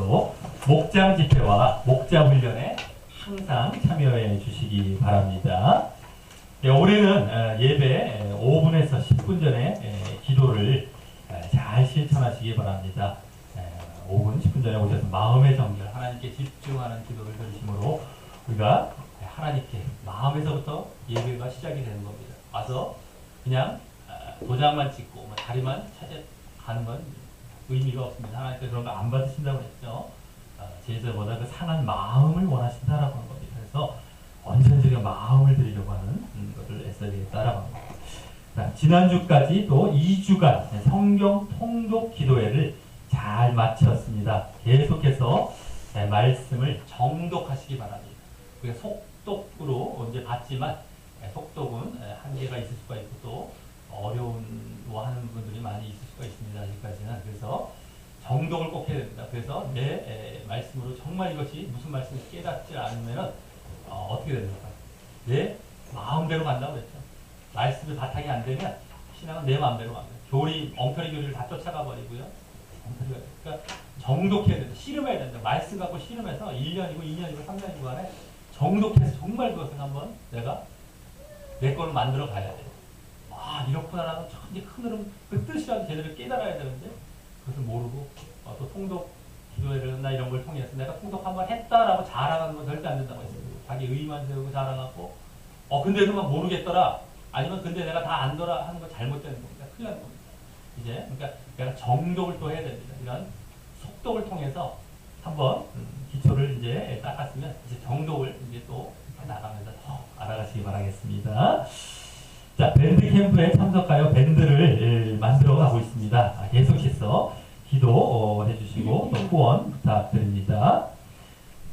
기도로 목장 집회와 목장 훈련에 항상 참여해 주시기 바랍니다. 올해는 예배 5분에서 10분 전에 기도를 잘 실천하시기 바랍니다. 5분, 10분 전에 오셔서 마음의 정결, 하나님께 집중하는 기도를 드리심으로 우리가 하나님께 마음에서부터 예배가 시작이 되는 겁니다. 와서 그냥 도장만 찍고 자리만 찾아가는 건 의미가 없습니다. 하나님께서 그런 거 안 받으신다고 했죠. 제사보다 그 상한 마음을 원하신다라고 하는 겁니다. 그래서 온전히 마음을 드리려고 하는 것을 애써야 되겠다라고 합니다. 지난주까지 또 2주간 성경 통독 기도회를 잘 마쳤습니다. 계속해서 말씀을 정독하시기 바랍니다. 그게 속독으로 이제 봤지만 속독은 한계가 있을 수가 있고 또 어려워하는 분들이 많이 있을 수가 있습니다. 아직까지는. 그래서 정독을 꼭 해야 됩니다. 그래서 내 말씀으로 정말 이것이 무슨 말씀인지 깨닫지 않으면 어떻게 됩니까? 내 마음대로 간다고 그랬죠. 말씀이 바탕이 안 되면 신앙은 내 마음대로 갑니다. 엉터리 교리를 다 쫓아가 버리고요. 그러니까 정독해야 된다. 씨름해야 된다. 말씀 갖고 씨름해서 1년이고 2년이고 3년이고 안에 정독해서 정말 그것을 한번 내가 내 거를 만들어 가야 돼요. 이렇구나라는 큰 흐름, 그 뜻이라도 제대로 깨달아야 되는데 그것을 모르고 또 통독 기도회나 이런 걸 통해서 내가 통독 한번 했다라고 자랑하는 건 절대 안 된다고 했어요. 자기 의만 세우고 자랑하고 근데도 막 모르겠더라. 아니면 근데 내가 다 안더라 하는 거 잘못되는 겁니다. 큰일 나는 겁니다. 이제 그러니까 내가 정독을 또 해야 됩니다. 이런 속독을 통해서 한번 기초를 이제 닦았으면 이제 정독을 이제 또 나가면서 더 알아가시기 바라겠습니다. 자, 밴드 캠프에 참석하여 밴드를 만들어 가고 있습니다. 계속해서 기도해 주시고 또 후원 부탁드립니다.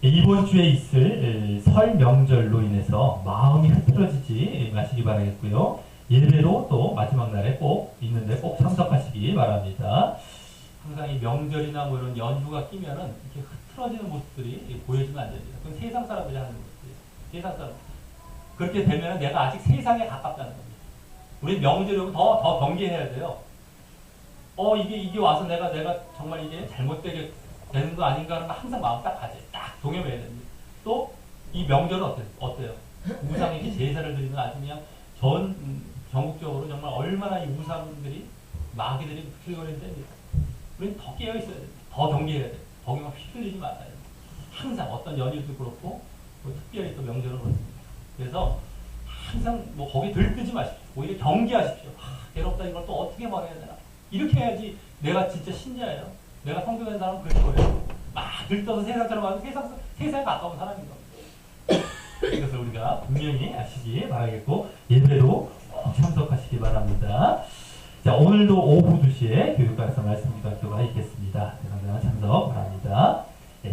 이번 주에 있을 설 명절로 인해서 마음이 흐트러지지 마시기 바라겠고요. 예배도 또 마지막 날에 꼭 있는데 꼭 참석하시기 바랍니다. 항상 이 명절이나 뭐 이런 연휴가 끼면은 이렇게 흐트러지는 모습들이 보여주면 안 됩니다. 그건 세상 사람들이 하는 모습이에요. 세상 사람. 그렇게 되면 내가 아직 세상에 가깝다는 겁니다. 우리 명절이면 더 경계해야 돼요. 이게 와서 내가 정말 이게 잘못되게 되는 거 아닌가 하는 거 항상 마음 딱 가져요. 딱 동요해야 됩니다. 또 이 명절은 어때요? 우상에게 제사를 드리는 아주 그냥 전국적으로 정말 얼마나 이 우상들이 마귀들이 휘둘거리는 때입니다. 우리는 더 깨어 있어야 됩니다. 더 경계해야 돼요. 거기만 휘둘리지 말아야 돼요. 항상 어떤 연휴도 그렇고 특별히 또 명절은 그렇습니다. 그래서 항상 거기 들뜨지 마십시오. 오히려 경계하십시오. 괴롭다 이걸 또 어떻게 말해야 되나? 이렇게 해야지 내가 진짜 신자예요. 내가 성도된 사람은 그럴 거예요. 막 들떠서 세상처럼 가서 세상에 가까운 사람인 겁니다. 이것을 우리가 분명히 아시기 바라겠고 예배도 참석하시기 바랍니다. 자, 오늘도 오후 2시에 교육관에서 말씀기도학교가 있겠습니다. 항상 참석 바랍니다.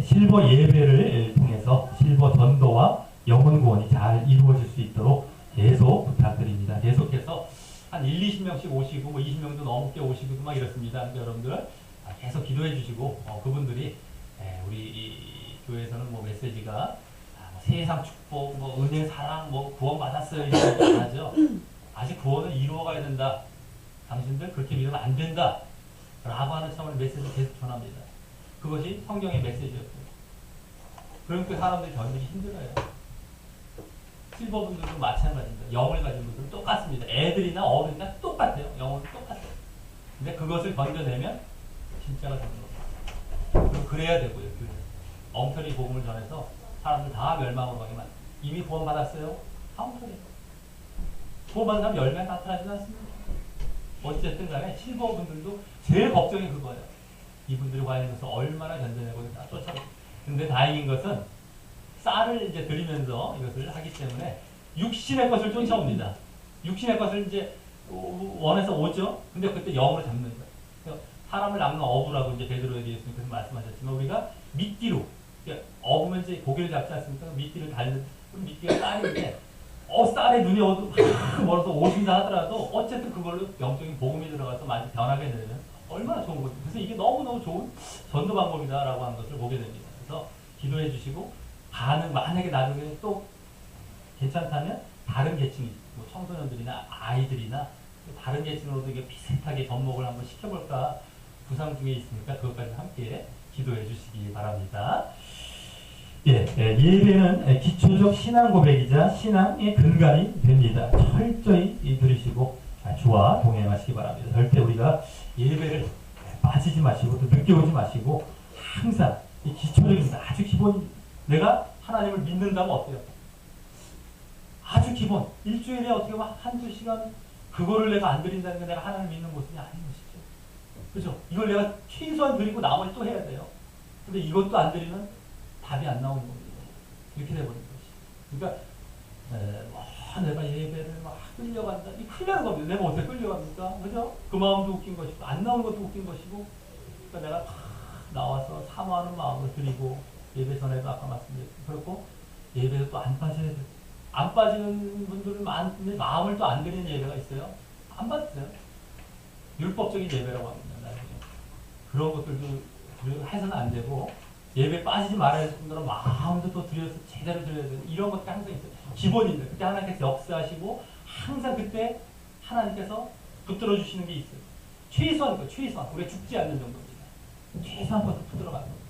실버 예배를 통해서 실버 전도와 영혼 구원이 잘 이루어질 수 있도록 계속 부탁드립니다. 계속해서 한 20명씩 오시고 20명도 넘게 오시고 막 이렇습니다. 그러니까 여러분들 계속 기도해 주시고 그분들이 우리 이 교회에서는 메시지가 세상 축복, 은혜, 사랑, 구원 받았어요 이렇게 안 하죠. 아직 구원을 이루어가야 된다. 당신들 그렇게 믿으면 안 된다. 라고 하는 차원의 메시지를 계속 전합니다. 그것이 성경의 메시지였어요. 그러니까 사람들이 견디기 힘들어요. 실버분들도 마찬가지입니다. 영을 가진 분들은 똑같습니다. 애들이나 어른이나 똑같아요. 영은 똑같아요. 근데 그것을 견뎌내면 진짜가 되는 겁니다. 그리고 그래야 되고요. 엉터리 복음을 전해서 사람들 다 멸망으로 가게 만듭니다. 이미 구원 받았어요? 엉터리. 구원 받은 사람 열매 나타나지 않습니다. 어쨌든 간에 실버분들도 제일 걱정이 그거예요. 이분들이 과연 것을 얼마나 견뎌내고 쫓아가고. 근데 다행인 것은 쌀을 이제 드리면서 이것을 하기 때문에 육신의 것을 쫓아옵니다. 육신의 것을 이제 원해서 오죠. 근데 그때 영으로 잡는 거예요. 그래서 사람을 낳는 어부라고 이제 베드로에 예수님께서 말씀하셨지만 우리가 미끼로 어부면 이제 고기를 잡지 않습니까? 미끼를 달는 미끼가 쌀인데 쌀에 눈이 멀어서 오신다 하더라도 어쨌든 그걸로 영적인 복음이 들어가서 많이 변하게 되면 얼마나 좋은 거죠. 그래서 이게 너무너무 좋은 전도 방법이다라고 하는 것을 보게 됩니다. 그래서 기도해 주시고 만약에 나중에 또 괜찮다면 다른 계층, 청소년들이나 아이들이나 다른 계층으로도 이게 비슷하게 접목을 한번 시켜볼까 구상 중에 있으니까 그것까지 함께 기도해 주시기 바랍니다. 예배는 기초적 신앙 고백이자 신앙의 근간이 됩니다. 철저히 들으시고 주와 동행하시기 바랍니다. 절대 우리가 예배를 빠지지 마시고 또 늦게 오지 마시고 항상 이 기초적인 아주 기본, 내가 하나님을 믿는다면 어때요? 아주 기본, 일주일에 어떻게 보면 한두 시간 그거를 내가 안 드린다는 게 내가 하나님을 믿는 모습이 아닌 것이죠. 그죠? 이걸 내가 최소한 드리고 나머지 또 해야 돼요. 근데 이것도 안 드리면 답이 안 나오는 겁니다. 이렇게 돼버린 것이. 그러니까 내가 예배를 막 끌려간다. 이 큰일 나는 겁니다. 내가 어떻게 끌려갑니까? 그죠? 그 마음도 웃긴 것이고 안 나오는 것도 웃긴 것이고, 그러니까 내가 다 나와서 사모하는 마음을 드리고, 예배 전에도 아까 말씀드렸고, 그렇고 예배도 또 안 빠져야 돼요. 안 빠지는 분들은 많은데 마음을 또 안 드리는 예배가 있어요. 안 받으세요. 율법적인 예배라고 합니다. 나중에. 그런 것들도 해서는 안 되고, 예배 빠지지 말아야 할 분들은 마음도 또 드려서 제대로 드려야 되고, 이런 것들이 항상 있어요. 기본인데 그때 하나님께서 역사하시고 항상 그때 하나님께서 붙들어 주시는 게 있어요. 최소한 우리가 죽지 않는 정도입니다. 최소한 것도 붙들어 가는 겁니다.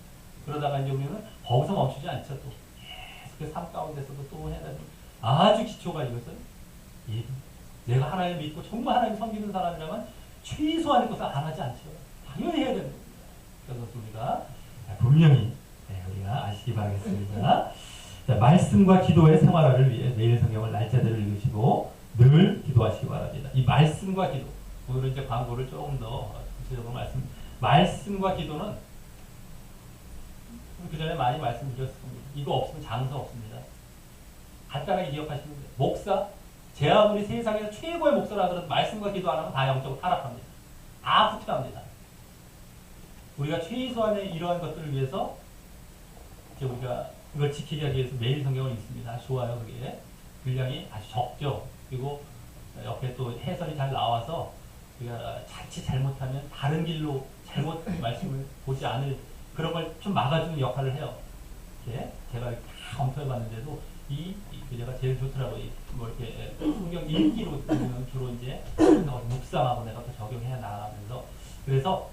그러다가 이제 우리는 거기서 멈추지 않죠. 또 계속 그 삶 가운데서도 또 해야 되는 아주 기초가 이것은 예배. 내가 하나님 믿고 정말 하나님 섬기는 사람이라면 최소한의 것을 안 하지 않죠. 당연히 해야 되는 겁니다. 그래서 우리가 분명히 우리가 아시기 바라겠습니다. 자, 말씀과 기도의 생활화를 위해 매일 성경을 날짜대로 읽으시고 늘 기도하시기 바랍니다. 이 말씀과 기도, 오늘은 이제 광고를 조금 더 구체적으로 말씀과 기도는 그 전에 많이 말씀드렸습니다. 이거 없으면 장사 없습니다. 간단하게 기억하시면 돼요. 목사, 제 아무리 세상에서 최고의 목사라 하더라도 말씀과 기도 안 하면 다 영적으로 타락합니다. 다 후퇴합니다. 우리가 최소한의 이러한 것들을 위해서 이제 우리가 그걸 지키기 위해서 매일 성경을 읽습니다. 좋아요. 그게 분량이 아주 적죠. 그리고 옆에 또 해설이 잘 나와서 우리가 자칫 잘못하면 다른 길로 잘못 말씀을 보지 않을 그런 걸 좀 막아주는 역할을 해요. 이렇게 제가 다 검토해봤는데도 제가 제일 좋더라고요. 뭐 이렇게 성경 읽기로 주로 이제 묵상하고 내가 또 적용해 나가면서, 그래서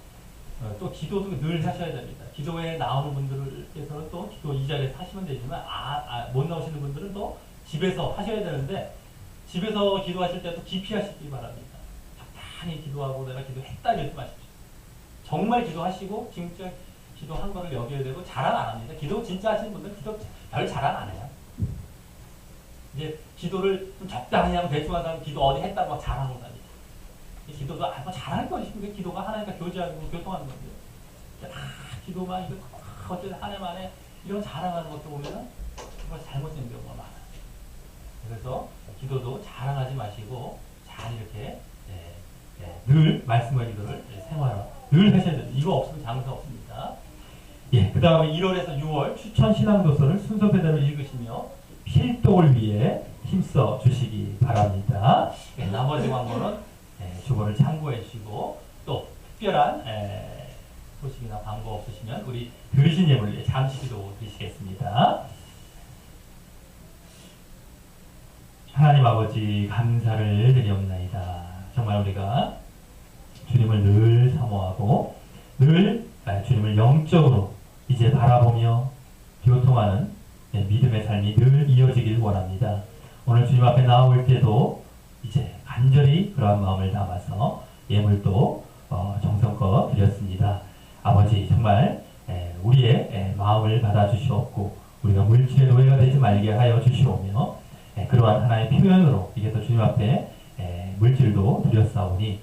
또 기도도 늘 하셔야 됩니다. 기도에 나오는 분들께서는 또 기도 이 자리에서 하시면 되지만 못 나오시는 분들은 또 집에서 하셔야 되는데, 집에서 기도하실 때도 깊이 하시기 바랍니다. 적당히 기도하고 내가 기도했다 이러지 마십시오. 정말 기도하시고 진짜 기도한 거를 여겨야 되고, 자랑 안 합니다. 기도 진짜 하시는 분들은 기도 별 자랑 안 해요. 이제 기도를 좀 적당히 하고 대충 하다가 기도 어디 했다고 막 자랑을 합니다. 기도도 뭐 잘할 것이고, 기도가 하나님과 교제하고 교통하는 건데, 기도만 이거 어쨌든 하나님 안에 이런 자랑하는 것도 보면은 정말 잘못된 경우가 많아요. 그래서 기도도 자랑하지 마시고 잘 이렇게 늘 말씀과 기도를 생활화 늘 하셔야 됩니다. 이거 없으면 장사 없습니다. 그 다음에 1월에서 6월 추천 신앙도서를 순서대로 읽으시며 필독을 위해 힘써 주시기 바랍니다. 나머지 광고는 주보를 참고해 주시고, 또 특별한 소식이나 광고 없으시면 우리 들으신 예물 위해 잠시 기도 드리시겠습니다. 하나님 아버지, 감사를 드리옵나이다. 정말 우리가 주님을 늘 사모하고 늘 주님을 영적으로 이제 바라보며 교통하는 믿음의 삶이 늘 이어지길 원합니다. 오늘 주님 앞에 나올 때도 이제 간절히 그러한 마음을 담아서 예물도 정성껏 드렸습니다. 아버지, 정말 우리의 마음을 받아주시옵고 우리가 물질의 노예가 되지 말게 하여 주시오며, 그러한 하나의 표현으로 이게서 주님 앞에 물질도 드렸사오니,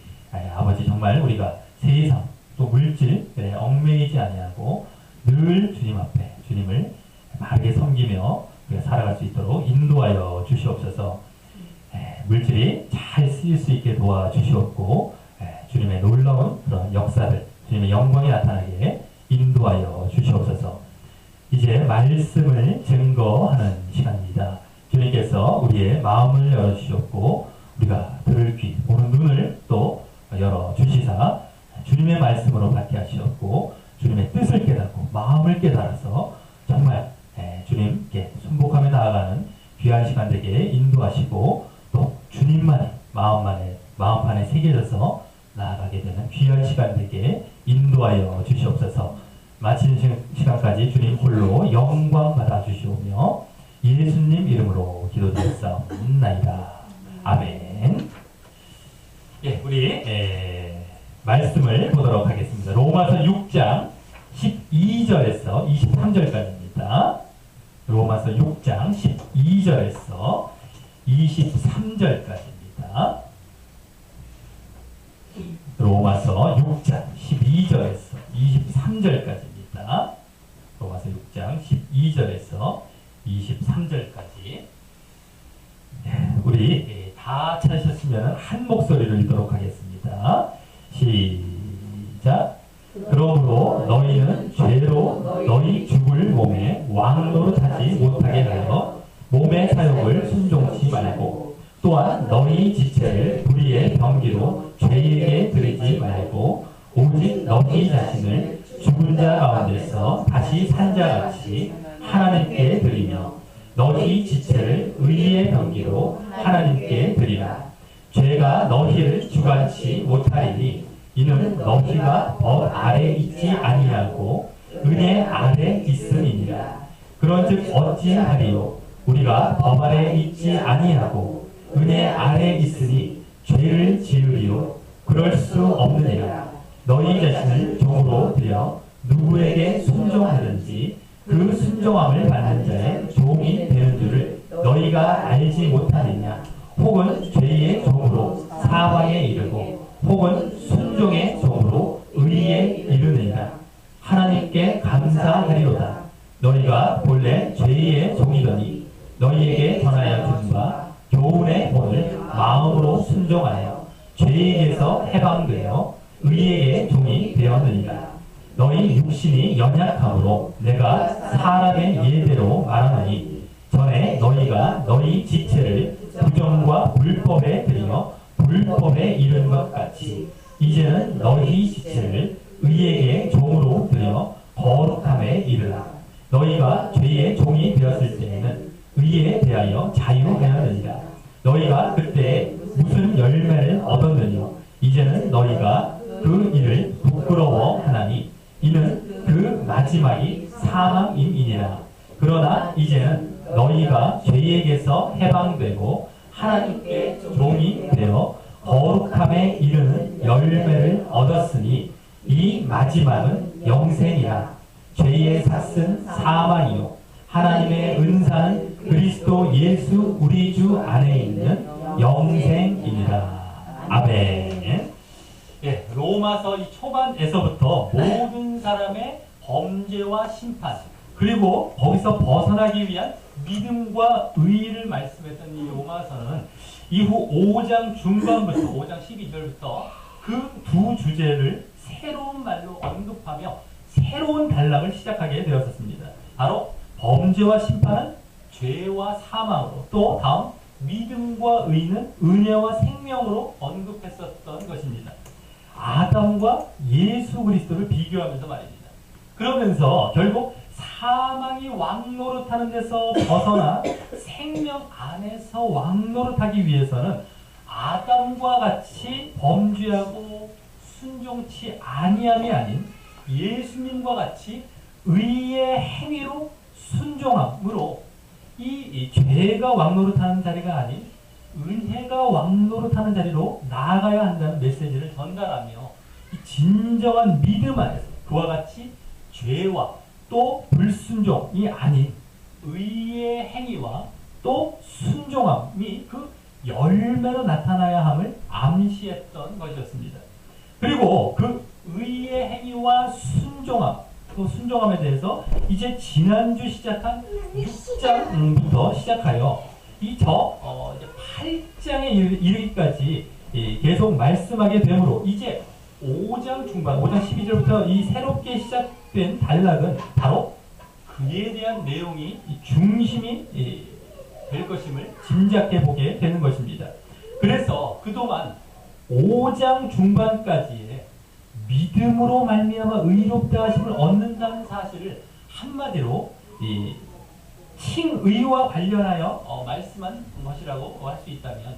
아버지 정말 우리가 세상 또 물질에 얽매이지 아니하고 늘 주님 앞에 주님을 바르게 섬기며 우리가 살아갈 수 있도록 인도하여 주시옵소서. 물질이 잘 쓰일 수 있게 도와주시옵고, 주님의 놀라운 그런 역사들, 주님의 영광이 나타나게 인도하여 주시옵소서. 이제 말씀을 증거하는 시간입니다. 주님께서 우리의 마음을 열어주시옵고 우리가 들을 귀, 보는 눈을 또 열어주시사 주님의 말씀으로 받게 하시옵고 주님의 뜻을 깨닫고 마음을 깨달아서 정말 주님께 순복하며 나아가는 귀한 시간 되게 인도하시고, 또 주님만의 마음판에 새겨져서 나아가게 되는 귀한 시간 되게 인도하여 주시옵소서. 마치는 시간까지 주님 홀로 영광 받아 주시오며 예수님 이름으로 기도드렸사옵나이다. 아멘. 예, 우리 말씀을 보도록 하겠습니다. 로마서 6장 12절에서 23절까지입니다. 로마서 6장 12절에서 23절까지입니다. 로마서 6장 12절에서 23절까지입니다. 로마서 6장 12절에서 23절까지. 우리 다 찾으셨으면 한 목소리로 읽도록 하겠습니다. 시작. 그러므로 너희는 죄로 너희 죽을 몸에 왕노릇하지 못하게 하여 몸의 사욕을 순종치 말고, 또한 너희 지체를 불의의 병기로 죄에게 드리지 말고, 오직 너희 자신을 죽은 자 가운데서 다시 산 자같이 하나님께 드리며 너희 지체를 의의 병기로 하나님께 드리라. 죄가 너희를 주관치 못하리니 이는 너희가 법 아래 있지 아니하고 은혜 아래 있음이니라. 그런즉 어찌하리요? 우리가 법 아래 있지 아니하고 은혜 아래 있으니 죄를 지으리요? 그럴 수 없느니라. 너희 자신을 종으로 드려 누구에게 순종하든지 그 순종함을 받는 자의 종이 되는 줄을 너희가 알지 못하느냐? 혹은 죄의 종으로 사망에 이르고 혹은 순종의 종으로 의에 이르느냐? 하나님께 감사하리로다. 너희가 본래 죄의 종이더니 너희에게 전하여 준 바 교훈의 본을 마음으로 순종하여 죄에게서 해방되어 의에게 종이 되었느니라. 너희 육신이 연약함으로 내가 사람의 예대로 말하노니 전에 너희가 너희 지체를 부정과 불법에 드리며 불법에 이른 것 같이 이제는 너희 지체를 의에게 종으로 드려 거룩함에 이르라. 너희가 죄의 종이 되었을 때에는 의에 대하여 자유하였느니라. 너희가 그때 무슨 열매를 얻었느냐? 이제는 너희가 그 일을 부끄러워하나니 이는 그 마지막이 사망임이니라. 그러나 이제는 너희가 죄에게서 해방되고 하나님께 종이 되어 거룩함에 이르는 열매를 얻었으니 이 마지막은 영생이라. 죄의 삭은 사망이요 하나님의 은사는 그리스도 예수 우리 주 안에 있는 영생이니라. 아멘. 예, 로마서 이 초반에서부터 모든 사람의 범죄와 심판, 그리고 거기서 벗어나기 위한 믿음과 의의를 말씀했던 이 로마서는 이후 5장 중반부터 5장 12절부터 그 두 주제를 새로운 말로 언급하며 새로운 단락을 시작하게 되었습니다. 바로 범죄와 심판은 죄와 사망으로, 또 다음 믿음과 의는 은혜와 생명으로 언급했었던 것입니다. 아담과 예수 그리스도를 비교하면서 말입니다. 그러면서 결국 사망이 왕노릇하는 데서 벗어나 생명 안에서 왕노릇하기 위해서는 아담과 같이 범죄하고 순종치 아니함이 아닌 예수님과 같이 의의 행위로 순종함으로 이 죄가 왕노릇하는 자리가 아닌 은혜가 왕노릇하는 자리로 나아가야 한다는 메시지를 전달하며 이 진정한 믿음 안에서 그와 같이 죄와 또 불순종이 아닌 의의 행위와 또 순종함이 그 열매로 나타나야 함을 암시했던 것이었습니다. 그리고 그 의의 행위와 순종함, 또 순종함에 대해서 이제 지난주 시작한 6장부터 시작하여 이제 8장에 이르기까지 계속 말씀하게 되므로 이제 5장 중반, 5장 12절부터 이 새롭게 시작된 단락은 바로 그에 대한 내용이 중심이 될 것임을 짐작해 보게 되는 것입니다. 그래서 그동안 5장 중반까지의 믿음으로 말미암아 의롭다 하심을 얻는다는 사실을 한마디로 칭의와 관련하여 말씀한 것이라고 할 수 있다면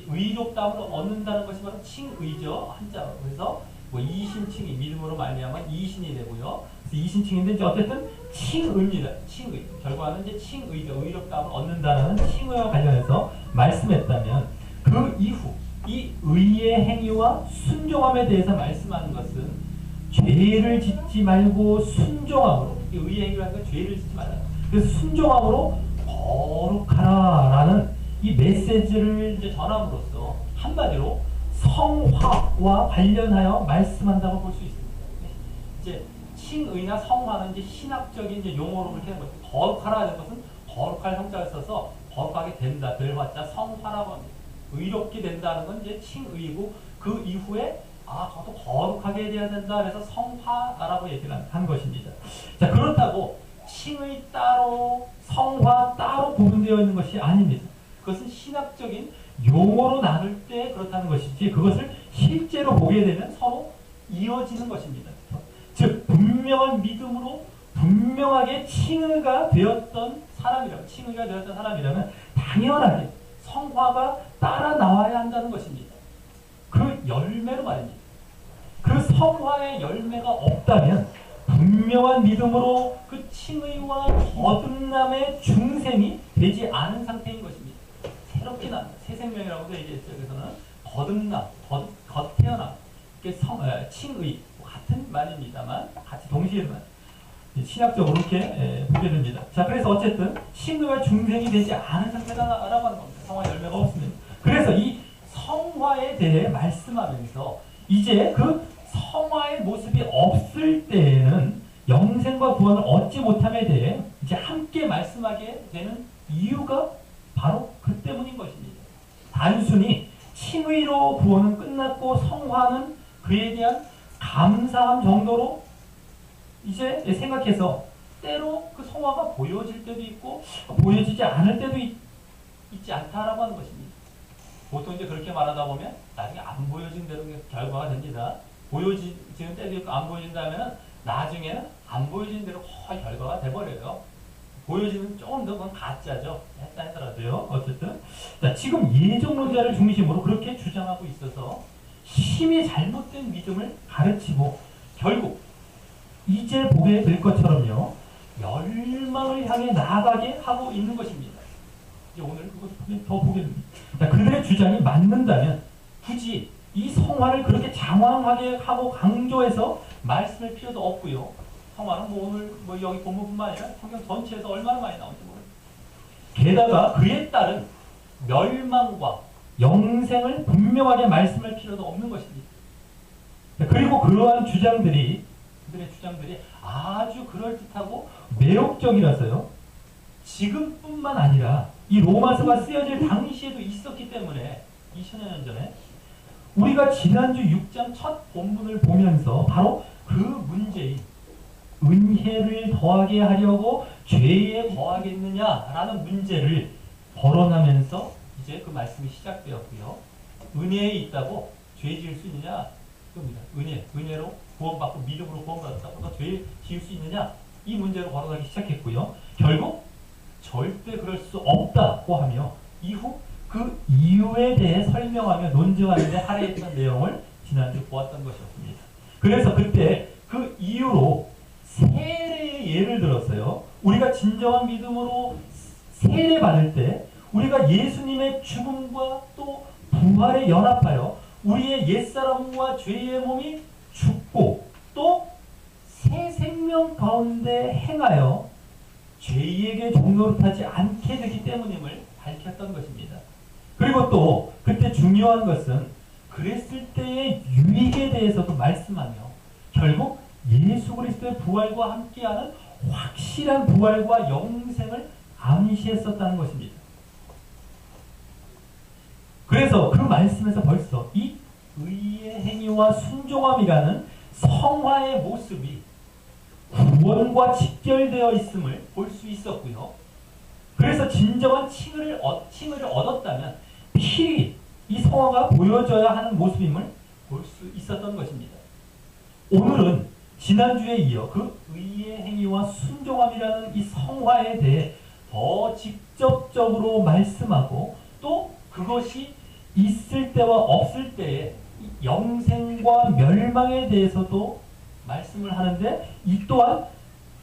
의롭다함을 얻는다는 것이 바로 칭의죠. 한자로. 그래서 이신칭의 믿음으로 말미암아 이신이 되고요. 이신칭인데 이제 어쨌든 칭의입니다. 칭의. 결과는 이제 칭의죠. 의롭다함을 얻는다라는 칭의와 관련해서 말씀했다면 그 이후 이 의의 행위와 순종함에 대해서 말씀하는 것은 죄를 짓지 말고 순종함으로, 이 의의 행위라는 건 죄를 짓지 말라. 그래서 순종함으로 거룩하라라는 이 메시지를 이제 전함으로써 한마디로 성화와 관련하여 말씀한다고 볼 수 있습니다. 이제 칭의나 성화는 이제 신학적인 이제 용어로 그렇게 하는 거죠. 거룩하라는 것은 거룩할 성자를 써서 거룩하게 된다, 될 화자 성화라고 합니다. 의롭게 된다는 건 이제 칭의고 그 이후에 그것도 거룩하게 돼야 된다. 그래서 성화라고 얘기를 한 것입니다. 자, 그렇다고 칭의 따로 성화 따로 구분되어 있는 것이 아닙니다. 그것은 신학적인 용어로 나눌 때 그렇다는 것이지 그것을 실제로 보게 되면 서로 이어지는 것입니다. 즉 분명한 믿음으로 분명하게 칭의가 되었던 사람이라면 당연하게 성화가 따라 나와야 한다는 것입니다. 그 열매로 말입니다. 그 성화의 열매가 없다면 분명한 믿음으로 그 칭의와 거듭남의 중생이 되지 않은 상태인 것입니다. 새롭게 난 새 생명이라고도 얘기했죠. 그래서는 거듭남, 겉태어남, 칭의 같은 말입니다만 같이 동시에만 신학적으로 이렇게 보게 됩니다. 자, 그래서 어쨌든 칭의와 중생이 되지 않은 상태다라고 하는 겁니다. 성화 열매가 없습니다. 그래서 이 성화에 대해 말씀하면서 이제 그 성화의 모습이 없을 때에는 영생과 구원을 얻지 못함에 대해 이제 함께 말씀하게 되는 이유가 바로 그 때문인 것입니다. 단순히 칭의로 구원은 끝났고 성화는 그에 대한 감사함 정도로 이제 생각해서 때로 그 성화가 보여질 때도 있고 보여지지 않을 때도 있지 않다라고 하는 것입니다. 보통 이제 그렇게 말하다 보면 나중에 안 보여진 대로 결과가 됩니다. 보여지는 때도 있고 안 보여진다면 나중에는 안 보여진 대로 거의 결과가 돼버려요. 보여지는 조금 더 그건 가짜죠. 했다 하더라도요. 어쨌든 자, 지금 예정론자를 중심으로 그렇게 주장하고 있어서 심히 잘못된 믿음을 가르치고 결국 이제 보게 될 것처럼요. 멸망을 향해 나아가게 하고 있는 것입니다. 이제 오늘 그것을 더 보게 됩니다. 자, 그들의 주장이 맞는다면 굳이 이 성화를 그렇게 장황하게 하고 강조해서 말씀할 필요도 없고요. 성화는 오늘 여기 본문뿐만 아니라 성경 전체에서 얼마나 많이 나오는지 모릅니다. 게다가 그에 따른 멸망과 영생을 분명하게 말씀할 필요도 없는 것입니다. 그리고 그러한 주장들이 그들의 주장들이 아주 그럴듯하고 매혹적이라서요. 지금뿐만 아니라 이 로마서가 쓰여질 당시에도 있었기 때문에 2000년 전에 우리가 지난주 6장 첫 본문을 보면서 바로 그 문제인 은혜를 더하게 하려고 죄에 거하겠느냐라는 문제를 거론하면서 이제 그 말씀이 시작되었고요. 은혜에 있다고 죄 지을 수 있느냐? 그겁니다. 은혜로 구원받고 믿음으로 구원받았다고 너 죄 지을 수 있느냐? 이 문제로 거론하기 시작했고요. 결국 절대 그럴 수 없다고 하며 이후 그 이유에 대해 설명하며 논증하는데 할애했던 내용을 지난주 보았던 것이었습니다. 그래서 그때 그 이유로 세례의 예를 들었어요. 우리가 진정한 믿음으로 세례 받을 때 우리가 예수님의 죽음과 또 부활에 연합하여 우리의 옛사람과 죄의 몸이 죽고 또 새 생명 가운데 행하여 죄에게 종노릇하지 않게 되기 때문임을 밝혔던 것입니다. 그리고 또 그때 중요한 것은 그랬을 때의 유익에 대해서도 말씀하며 결국 예수 그리스도의 부활과 함께하는 확실한 부활과 영생을 암시했었다는 것입니다. 그래서 그 말씀에서 벌써 이 의의 행위와 순종함이라는 성화의 모습이 구원과 직결되어 있음을 볼 수 있었고요. 그래서 진정한 칭의를 얻었다면 필히 이 성화가 보여져야 하는 모습임을 볼 수 있었던 것입니다. 오늘은 지난주에 이어 그 의의 행위와 순종함이라는 이 성화에 대해 더 직접적으로 말씀하고 또 그것이 있을 때와 없을 때의 영생과 멸망에 대해서도 말씀을 하는데 이 또한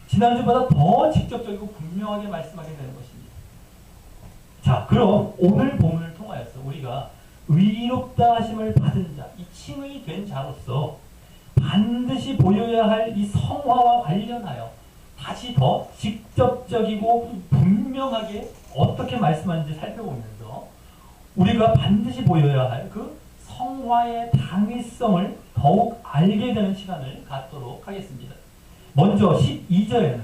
지난주보다 더 직접적이고 분명하게 말씀하게 되는 것입니다. 자, 그럼 오늘 본문을 통하여서 우리가 의롭다 하심을 받은 자, 이 칭의 된 자로서 반드시 보여야 할 이 성화와 관련하여 다시 더 직접적이고 분명하게 어떻게 말씀하는지 살펴보면서 우리가 반드시 보여야 할 그 성화의 당위성을 더욱 알게 되는 시간을 갖도록 하겠습니다. 먼저 12절에는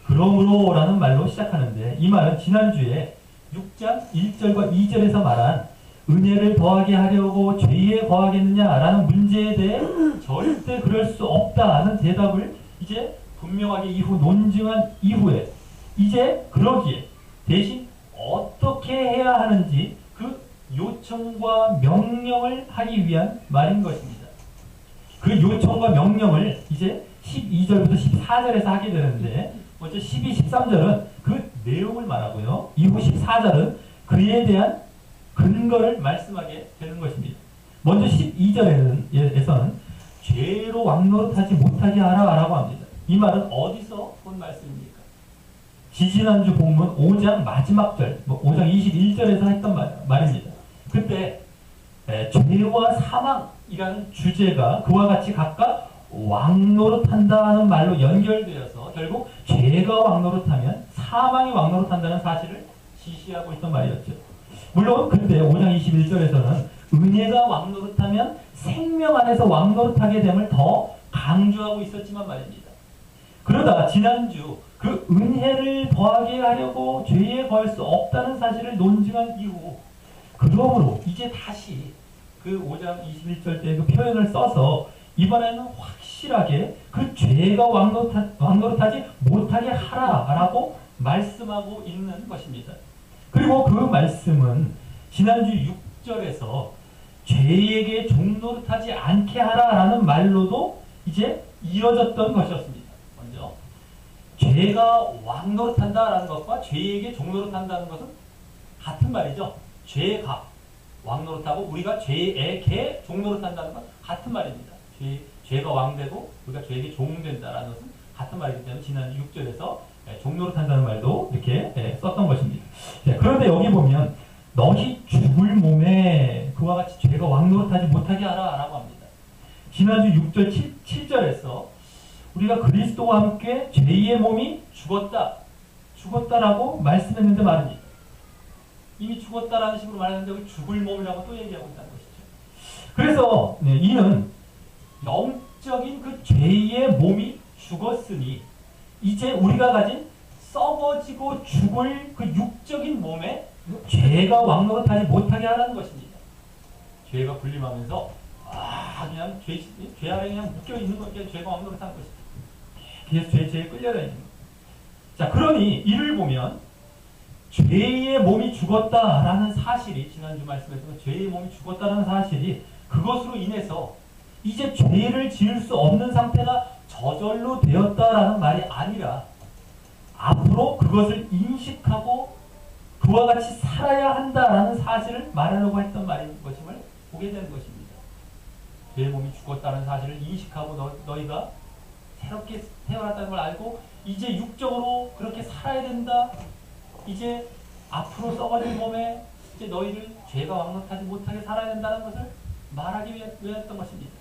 그러므로 라는 말로 시작하는데 이 말은 지난주에 6장 1절과 2절에서 말한 은혜를 더하게 하려고 죄에 거하겠느냐라는 문제에 대해 절대 그럴 수 없다는 대답을 이제 분명하게 이후 논증한 이후에 이제 그러기에 대신 어떻게 해야 하는지 그 요청과 명령을 하기 위한 말인 것입니다. 그 요청과 명령을 이제 12절부터 14절에서 하게 되는데 먼저 12, 13절은 그 내용을 말하고요. 이후 14절은 그에 대한 근거를 말씀하게 되는 것입니다. 먼저 12절에서는 죄로 왕노릇하지 못하게 하라라고 합니다. 이 말은 어디서 본 말씀입니까? 지지난주 본문 5장 마지막 절, 5장 21절에서 했던 말입니다. 그때 죄와 사망이라는 주제가 그와 같이 각각 왕노릇한다는 말로 연결되어서 결국 죄가 왕노릇하면 사망이 왕노릇한다는 사실을 지시하고 있던 말이었죠. 물론 그때 5장 21절에서는 은혜가 왕노릇하면 생명 안에서 왕노릇하게 됨을 더 강조하고 있었지만 말입니다. 그러다 지난주 그 은혜를 더하게 하려고 죄에 거할 수 없다는 사실을 논증한 이후 그러므로 이제 다시 그 5장 21절 때 그 표현을 써서 이번에는 확실하게 그 죄가 왕노릇하지 못하게 하라라고 말씀하고 있는 것입니다. 그리고 그 말씀은 지난주 6절에서 죄에게 종노릇하지 않게 하라라는 말로도 이제 이어졌던 것이었습니다. 먼저 죄가 왕노릇한다라는 것과 죄에게 종노릇한다는 것은 같은 말이죠. 죄가 왕노릇하고 우리가 죄에게 종노릇한다는 건 같은 말입니다. 죄가 왕되고 우리가 죄에게 종된다라는 것은 같은 말이기 때문에 지난주 6절에서 종노릇한다는 말도 이렇게 썼던 것입니다. 그런데 여기 보면 너희 죽을 몸에 그와 같이 죄가 왕노릇하지 못하게 하라라고 합니다. 지난주 6절 7절에서 우리가 그리스도와 함께 죄의 몸이 죽었다라고 말씀했는데 말입니다. 이미 죽었다라는 식으로 말했는데 여기 죽을 몸이라고 또 얘기하고 있다는 것이죠. 그래서 이는 영적인 그 죄의 몸이 죽었으니 이제 우리가 가진 썩어지고 죽을 그 육적인 몸에 죄가 왕노릇하지 못하게 하라는 것입니다. 죄가 군림하면서 그냥 죄 아래 그냥 묶여 있는 것, 죄가 왕노릇하는 것이죠. 계속 죄에 끌려다니는 것. 자, 그러니 이를 보면 죄의 몸이 죽었다라는 사실이 지난주 말씀에서 죄의 몸이 죽었다는 사실이 그것으로 인해서 이제 죄를 지을 수 없는 상태가 저절로 되었다라는 말이 아니라 앞으로 그것을 인식하고 그와 같이 살아야 한다라는 사실을 말하려고 했던 말인 것임을 보게 되는 것입니다. 죄의 몸이 죽었다는 사실을 인식하고 너희가 새롭게 태어났다는 걸 알고 이제 육적으로 그렇게 살아야 된다. 이제 앞으로 썩어질 몸에 이제 너희를 죄가 왕노릇하지 못하게 살아야 된다는 것을 말하기 위했던 것입니다.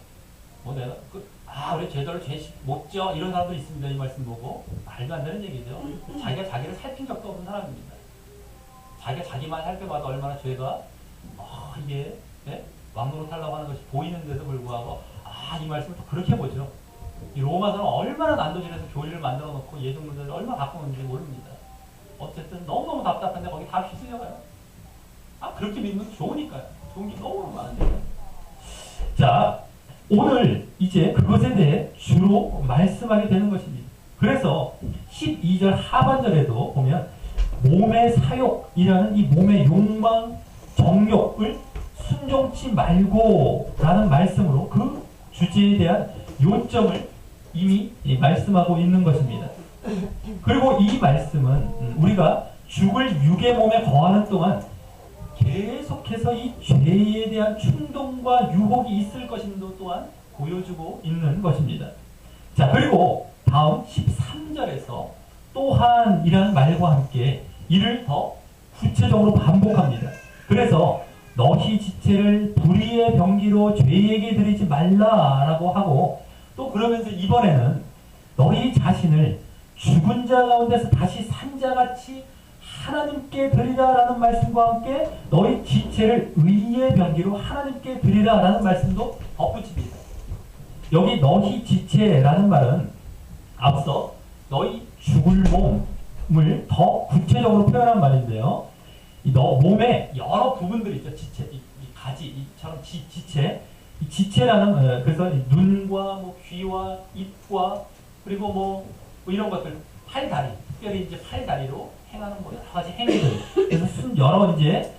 내가 우리 제대로 죄 못 져 이런 사람도 있습니다. 이 말씀 보고 말도 안 되는 얘기죠. 자기가 자기를 살핀 적도 없는 사람입니다. 자기가 자기만 살펴봐도 얼마나 죄가 이게 왕노릇하려고 하는 것이 보이는데도 불구하고 이 말씀을 또 그렇게 보죠. 이 로마서는 얼마나 난도질해서 교리를 만들어 놓고 예정 문제를 얼마나 바꾸는지 모릅니다. 어쨌든 너무너무 답답한데 거기 다 휩쓸려가요. 그렇게 믿는 게 좋으니까요. 좋은 게 너무 많은데. 자, 오늘 이제 그것에 대해 주로 말씀하게 되는 것입니다. 그래서 12절 하반절에도 보면 몸의 사욕이라는 이 몸의 욕망, 정욕을 순종치 말고 라는 말씀으로 그 주제에 대한 요점을 이미 말씀하고 있는 것입니다. 그리고 이 말씀은 우리가 죽을 육의 몸에 거하는 동안 계속해서 이 죄에 대한 충동과 유혹이 있을 것임도 또한 보여주고 있는 것입니다. 자, 그리고 다음 13절에서 또한이라는 말과 함께 이를 더 구체적으로 반복합니다. 그래서 너희 지체를 불의의 병기로 죄에게 드리지 말라라고 하고, 또 그러면서 이번에는 너희 자신을 죽은 자 가운데서 다시 산 자같이 하나님께 드리라라는 말씀과 함께 너희 지체를 의의 병기로 하나님께 드리라라는 말씀도 덧붙입니다. 여기 너희 지체라는 말은 앞서 너희 죽을 몸을 더 구체적으로 표현한 말인데요. 이 몸의 여러 부분들이 있죠. 지체, 이 가지, 이처럼 지체, 이 지체라는 그래서 눈과 뭐 귀와 입과 그리고 뭐 이런 것들, 팔다리, 특별히 이제 팔다리로 행하는 뭐 여러 가지 행위들, 그래서 여러 이제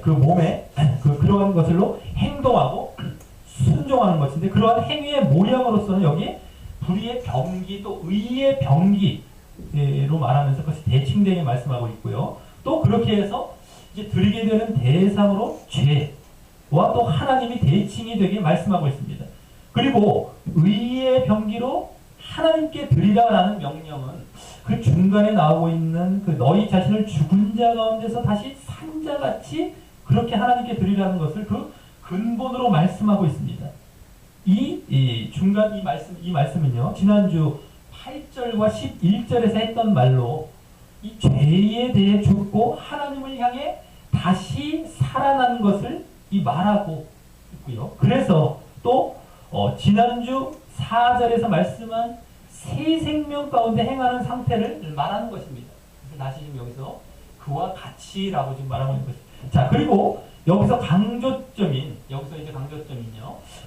그 몸에 그러한 것들로 행동하고 순종하는 것인데, 그러한 행위의 모양으로서는 여기 불의의 병기 또 의의 병기로 말하면서 그것이 대칭되게 말씀하고 있고요. 또 그렇게 해서 이제 드리게 되는 대상으로 죄와 또 하나님이 대칭이 되게 말씀하고 있습니다. 그리고 의의 병기로 하나님께 드리라라는 명령은 그 중간에 나오고 있는 그 너희 자신을 죽은 자 가운데서 다시 산 자같이 그렇게 하나님께 드리라는 것을 그 근본으로 말씀하고 있습니다. 이 중간 이 말씀은요, 지난주 8절과 11절에서 했던 말로 이 죄에 대해 죽고 하나님을 향해 다시 살아난 것을 말하고 있고요. 그래서 또 지난주 4절에서 말씀한 새 생명 가운데 행하는 상태를 말하는 것입니다. 그래서 다시 지금 여기서 그와 같이라고 지금 말하고 있는 것입니다. 자, 그리고 여기서 강조점인요,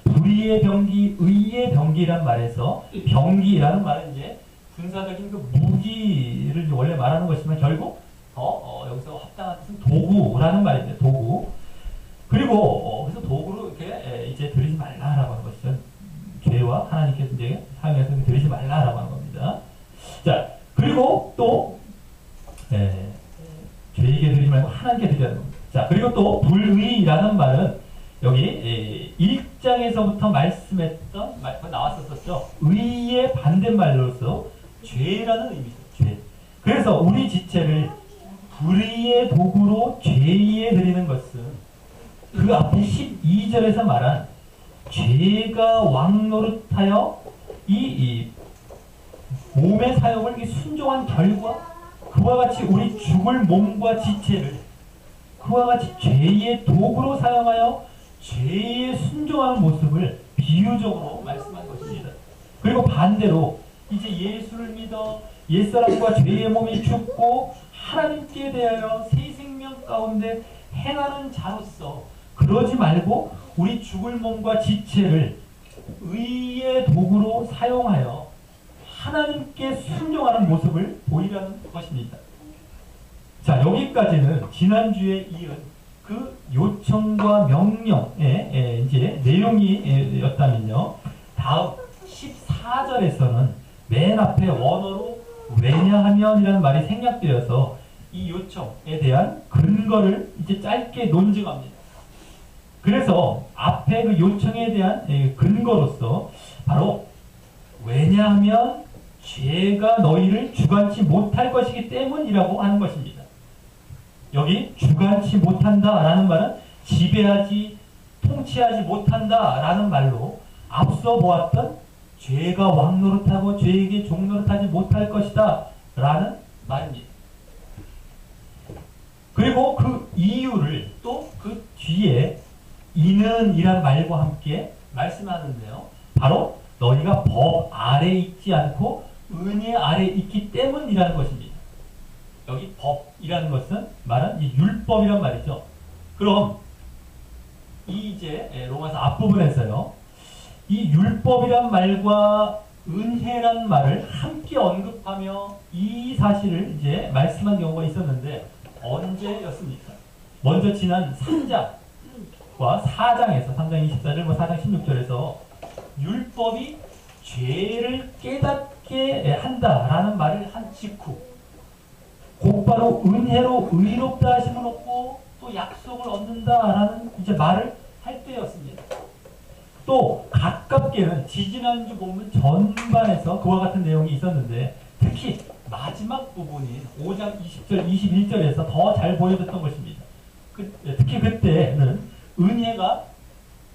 불의의 병기, 의의 병기란 말에서 병기라는 말은 이제 군사적인 그 무기를 원래 말하는 것이지만 결국 여기서 합당한 뜻은 도구라는 말입니다. 도구. 그리고 그래서 도구로 이렇게 이제 드리지 말라라고 하는 것이죠. 죄와 하나님께 이제 사용해서 드리지 말라라고 하는 겁니다. 자, 그리고 또 죄에게 드리지 말고 하나님께 드리라는 겁니다. 자, 그리고 또 불의라는 말은 여기 1장에서부터 말씀했던 나왔었죠. 의의 반대말로서 죄라는 의미죠. 죄. 그래서 우리 지체를 불의의 도구로 죄에 드리는 것은 그 앞에 12절에서 말한 죄가 왕노릇하여 이 몸의 사용을 순종한 결과 그와 같이 우리 죽을 몸과 지체를 그와 같이 죄의 도구로 사용하여 죄에 순종하는 모습을 비유적으로 말씀한 것입니다. 그리고 반대로 이제 예수를 믿어 옛사람과 죄의 몸이 죽고 하나님께 대하여 새 생명 가운데 행하는 자로서 그러지 말고 우리 죽을 몸과 지체를 의의 도구로 사용하여 하나님께 순종하는 모습을 보이라는 것입니다. 자, 여기까지는 지난주에 이은 그 요청과 명령의 이제 내용이었다면요. 다음 14절에서는 맨 앞에 원어로 왜냐하면이라는 말이 생략되어서 이 요청에 대한 근거를 이제 짧게 논증합니다. 그래서 앞에 그 요청에 대한 근거로서 바로 왜냐하면 죄가 너희를 주관치 못할 것이기 때문이라고 하는 것입니다. 여기 주관치 못한다라는 말은 지배하지, 통치하지 못한다라는 말로 앞서 보았던 죄가 왕노릇하고 죄에게 종노릇하지 못할 것이다 라는 말입니다. 그리고 그 이유를 또 그 뒤에 이는 이란 말과 함께 말씀하는데요. 바로 너희가 법 아래에 있지 않고 은혜 아래에 있기 때문이라는 것입니다. 여기 법이라는 것은 말은 이 율법이란 말이죠. 그럼 이 이제 로마서 앞부분에서요. 이 율법이란 말과 은혜란 말을 함께 언급하며 이 사실을 이제 말씀한 경우가 있었는데 언제였습니까? 먼저 지난 3장과 4장에서 3장 24절, 4장 16절에서 율법이 죄를 깨닫게 한다라는 말을 한 직후 곧바로 은혜로 의롭다 하심을 얻고 또 약속을 얻는다라는 이제 말을 할 때였습니다. 또 가깝게는 지지난주 본문 전반에서 그와 같은 내용이 있었는데 특히 마지막 부분인 5장 20절, 21절에서 더 잘 보여줬던 것입니다. 특히 그때는 은혜가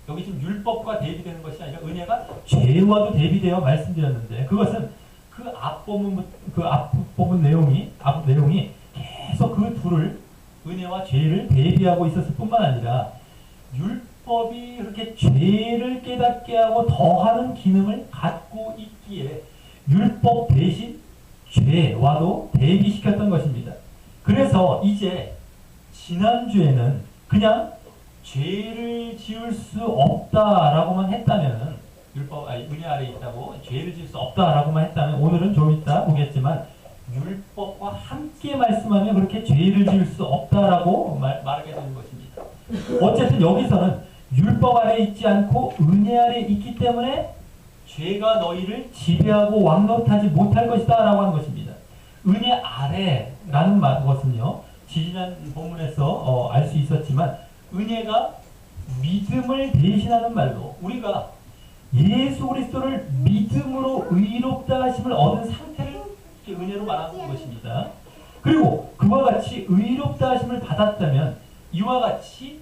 여기 지금 율법과 대비되는 것이 아니라 은혜가 죄와도 대비되어 말씀드렸는데 그것은 그 앞부분 내용이 계속 그 둘을 은혜와 죄를 대비하고 있었을 뿐만 아니라 율법이 그렇게 죄를 깨닫게 하고 더하는 기능을 갖고 있기에 율법 대신 죄와도 대비시켰던 것입니다. 그래서 이제 지난주에는 그냥 죄를 지을 수 없다라고만 했다면은 은혜 아래 있다고 죄를 지을 수 없다라고만 했다면 오늘은 좀 이따 보겠지만 율법과 함께 말씀하면 그렇게 죄를 지을 수 없다라고 말하게 되는 것입니다. 어쨌든 여기서는 율법 아래 있지 않고 은혜 아래 있기 때문에 죄가 너희를 지배하고 왕노릇하지 못할 것이다 라고 하는 것입니다. 은혜 아래라는 것은요 지난 본문에서 알 수 있었지만 은혜가 믿음을 대신하는 말로 우리가 예수 그리스도를 믿음으로 의롭다 하심을 얻은 상태를 은혜로 말하는 것입니다. 그리고 그와 같이 의롭다 하심을 받았다면 이와 같이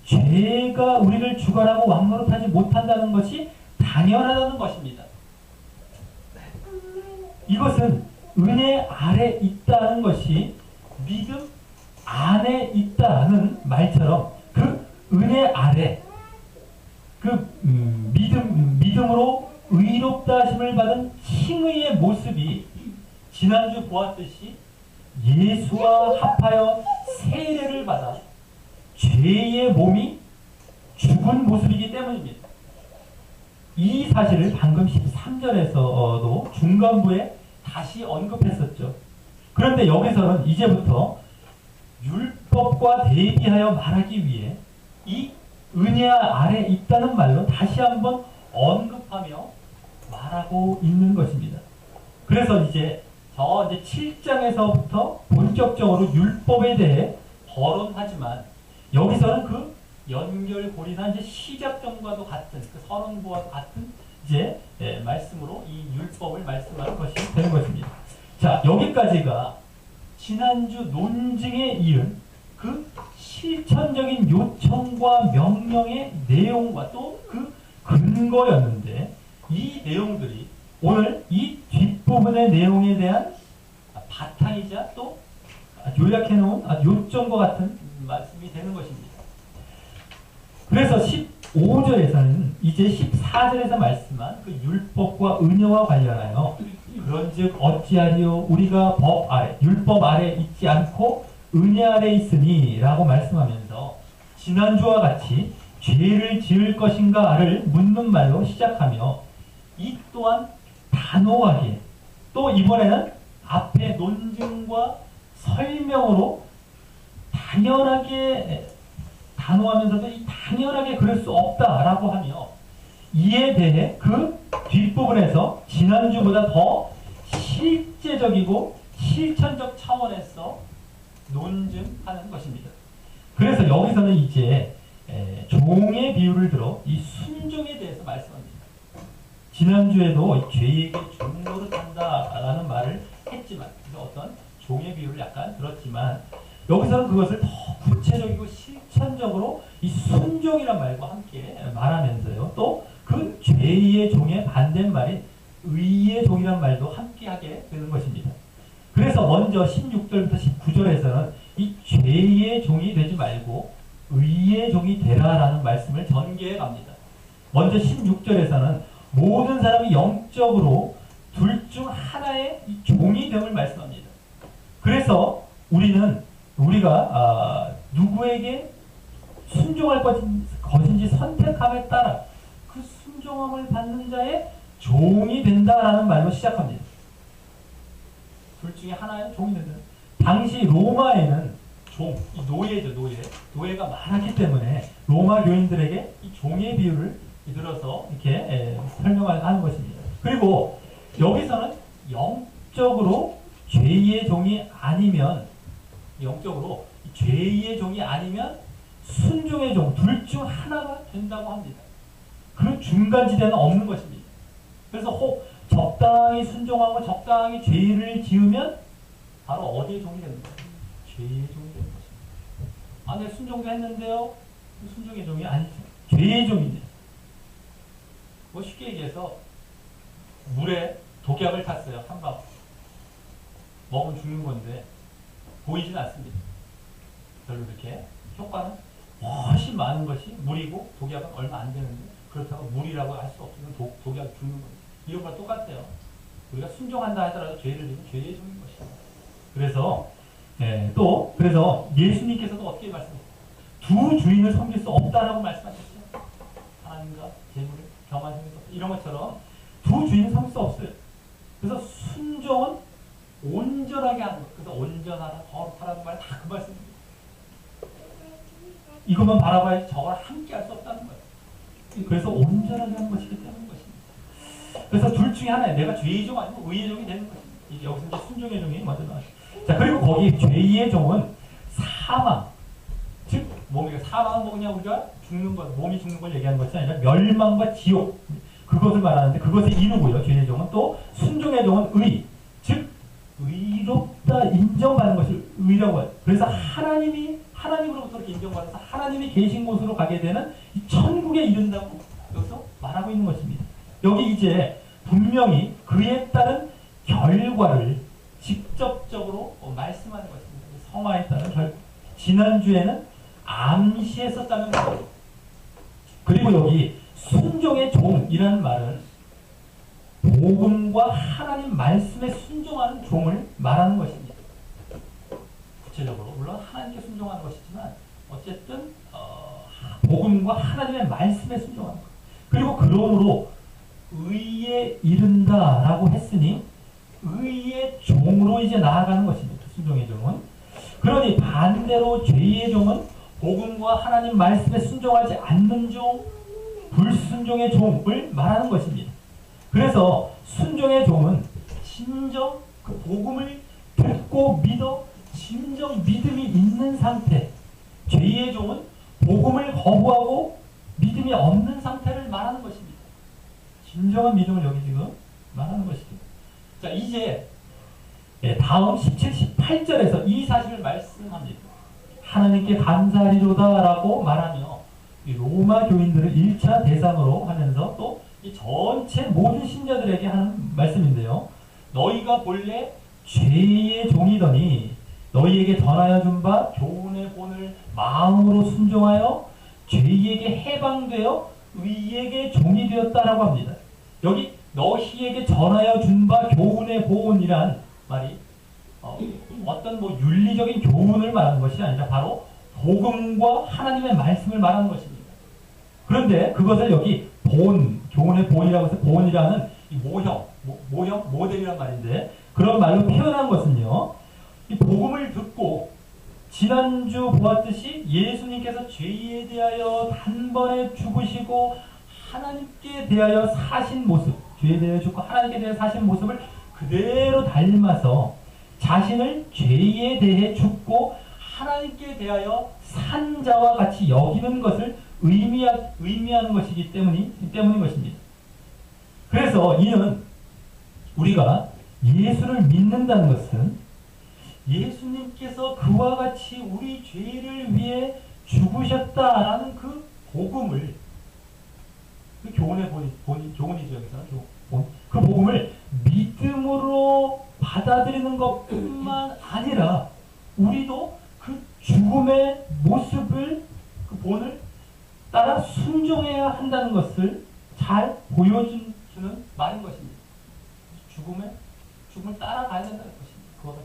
죄가 우리를 주관하고 왕노릇하지 못한다는 것이 당연하다는 것입니다. 이것은 은혜 아래 있다는 것이 믿음 안에 있다는 말처럼 그 은혜 아래 믿음으로 의롭다 하심을 받은 칭의의 모습이 지난주 보았듯이 예수와 합하여 세례를 받아 죄의 몸이 죽은 모습이기 때문입니다. 이 사실을 방금 13절에서도 중간부에 다시 언급했었죠. 그런데 여기서는 이제부터 율법과 대비하여 말하기 위해 이 은혜 아래 있다는 말로 다시 한번 언급하며 말하고 있는 것입니다. 그래서 이제 7장에서부터 본격적으로 율법에 대해 거론하지만 여기서는 그 연결고리나 이제 시작점과도 같은 그 선언부와 같은 이제 말씀으로 이 율법을 말씀하는 것이 되는 것입니다. 자, 여기까지가 지난주 논증에 이은 그 실천적인 요청과 명령의 내용과 또 그 근거였는데 이 내용들이 오늘 이 뒷부분의 내용에 대한 바탕이자 또 요약해놓은 요점과 같은 말씀이 되는 것입니다. 그래서 15절에서는 이제 14절에서 말씀한 그 율법과 은혜와 관련하여 그런즉 어찌하리요 우리가 법 아래 율법 아래 있지 않고 은혜 아래 있으니 라고 말씀하면서 지난주와 같이 죄를 지을 것인가를 묻는 말로 시작하며 이 또한 단호하게 또 이번에는 앞에 논증과 설명으로 당연하게 단호하면서도 당연하게 그럴 수 없다라고 하며 이에 대해 그 뒷부분에서 지난주보다 더 실제적이고 실천적 차원에서 논증하는 것입니다. 그래서 여기서는 이제 종의 비유를 들어 이 순종에 대해서 말씀합니다. 지난주에도 죄에게 종노릇한다라는 말을 했지만 어떤 종의 비유를 약간 들었지만 여기서는 그것을 더 구체적이고 실천적으로 이 순종이란 말과 함께 말하면서요. 또 그 죄의 종의 반대말인 의의 종이란 말도 함께 하게 되는 것입니다. 그래서 먼저 16절부터 19절에서는 이 죄의 종이 되지 말고 의의 종이 되라라는 말씀을 전개해 갑니다. 먼저 16절에서는 모든 사람이 영적으로 둘 중 하나의 이 종이 됨을 말씀합니다. 그래서 우리가 누구에게 순종할 것인지 선택함에 따라 그 순종함을 받는 자의 종이 된다라는 말로 시작합니다. 둘 중에 하나의 종이 된다. 당시 로마에는 노예죠, 노예가 많았기 때문에 로마 교인들에게 이 종의 비유를 들어서 이렇게 설명하는 것입니다. 그리고 여기서는 영적으로 죄의 종이 아니면 순종의 종, 둘 중 하나가 된다고 합니다. 그 중간지대는 없는 것입니다. 그래서 적당히 순종하고 적당히 죄를 지으면 바로 어디에 종이 되는 거예요? 죄의 종이 되는 것입니다. 아, 내 순종도 했는데요. 순종의 종이 아니죠. 죄의 종입니다. 뭐 쉽게 얘기해서 물에 독약을 탔어요. 한 방. 먹으면 죽는 건데 보이진 않습니다. 별로 그렇게 효과는 훨씬 많은 것이 물이고 독약은 얼마 안 되는데 그렇다고 물이라고 할 수 없으면 독약이 죽는 겁니다. 이런 건 똑같아요. 우리가 순종한다 하더라도 죄를 지면 죄의 종인 것입니다. 그래서 그래서 예수님께서도 어떻게 말씀하셨어요? 두 주인을 섬길 수 없다라고 말씀하셨어요. 하나님과 재물을 겸하시는 것 이런 것처럼 두 주인을 섬길 수 없어요. 그래서 순종은 온전하게 하는 것. 그래서 온전하라, 거룩하라는 말 다 그 말씀입니다. 이것만 바라봐야지 저걸 함께 할 수 없다는 거예요. 그래서 온전하게 하는 것이기 때문인 것입니다. 그래서 둘 중에 하나예요. 내가 죄의 종 아니면 의의 종이 되는 것입니다. 여기서 이제 순종의 종이 먼저 나왔어요. 자, 그리고 거기 죄의 종은 사망. 즉, 몸이 사망은 뭐냐 우리가 죽는 것, 몸이 죽는 걸 얘기하는 것이 아니라 멸망과 지옥. 그것을 말하는데 그것을 이루고요. 죄의 종은 또 순종의 종은 의. 즉, 의롭다 인정받는 것을 의라고 해요. 그래서 하나님으로부터 이렇게 인정받아서 하나님이 계신 곳으로 가게 되는 이 천국에 이른다고 여기서 말하고 있는 것입니다. 여기 이제 분명히 그에 따른 결과를 직접적으로 말씀하는 것입니다. 성화에 따른 결과. 지난주에는 암시했었다는 거예요. 그리고 여기 순종의 종이라는 말은 복음과 하나님 말씀에 순종하는 종을 말하는 것입니다. 구체적으로 물론 하나님께 순종하는 것이지만 어쨌든 복음과 하나님의 말씀에 순종하는 것. 그리고 그러므로 의에 이른다라고 했으니 의의 종으로 이제 나아가는 것입니다. 순종의 종은. 그러니 반대로 죄의 종은 복음과 하나님 말씀에 순종하지 않는 종, 불순종의 종을 말하는 것입니다. 그래서 순종의 종은 진정 그 복음을 듣고 믿어 진정 믿음이 있는 상태. 죄의 종은 복음을 거부하고 믿음이 없는 상태를 말하는 것입니다. 진정한 믿음을 여기 지금 말하는 것입니다. 자, 이제 다음 17, 18절에서 이 사실을 말씀합니다. 하나님께 감사하리로다 라고 말하며 이 로마 교인들을 1차 대상으로 하면서 또 이 전체 모든 신자들에게 하는 말씀인데요. 너희가 본래 죄의 종이더니 너희에게 전하여 준 바 교훈의 본을 마음으로 순종하여 죄에게 해방되어 의에게 종이 되었다라고 합니다. 여기 너희에게 전하여 준 바 교훈의 본이란 말이 어떤 뭐 윤리적인 교훈을 말하는 것이 아니라 바로 복음과 하나님의 말씀을 말하는 것입니다. 그런데 그것을 여기 교훈의 본이라고 해서 본이라는 이 모델이란 말인데 그런 말로 표현한 것은요. 이 복음을 듣고 지난주 보았듯이 예수님께서 죄에 대하여 단번에 죽으시고 하나님께 대하여 사신 모습, 죄에 대하여 죽고 하나님께 대하여 사신 모습을 그대로 닮아서 자신을 죄에 대해 죽고 하나님께 대하여 산 자와 같이 여기는 것을 의미하는 것이기 때문인 것입니다. 그래서 이는 우리가 예수를 믿는다는 것은 예수님께서 그와 같이 우리 죄를 위해 죽으셨다라는 그 복음을 그 교훈의 교훈이죠. 여기서는 그 복음을 믿음으로 받아들이는 것뿐만 아니라 우리도 그 죽음의 모습을 그 본을 따라 순종해야 한다는 것을 잘 보여주는 말인 것입니다. 죽음을 따라가야 된다는 것입니다. 그거가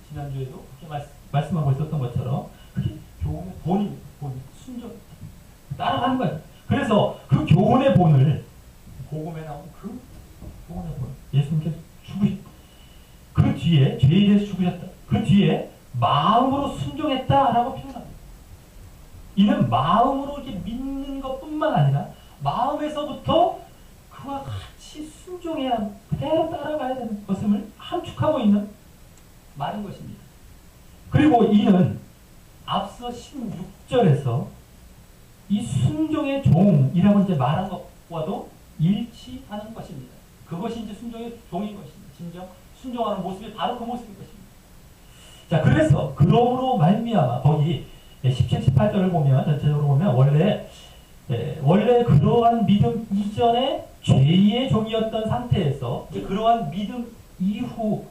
지난주에도 그렇게 말씀하고 있었던 것처럼 그게 교훈의 본입니다. 순종 따라가는 거예요. 그래서 그 교훈의 본을 복음에 나온 그 교훈의 본 예수님께서 그 뒤에 죄에 대해서 죽으셨다. 그 뒤에 마음으로 순종했다라고 표현합니다. 이는 마음으로 이렇게 믿는 것뿐만 아니라 마음에서부터 그와 같이 순종해야 그대로 따라가야 되는 것을 함축하고 있는 말인 것입니다. 그리고 이는 앞서 16절에서 이 순종의 종이라고 이제 말한 것 종과도 일치하는 것입니다. 그것이 이제 순종의 종인 것입니다. 진정 순종하는 모습이 바로 그 모습인 것입니다. 자, 그래서 그러므로 말미암아 거기 17, 18절을 보면 전체적으로 보면 원래 그러한 믿음 이전에 죄의 종이었던 상태에서 이제 그러한 믿음 이후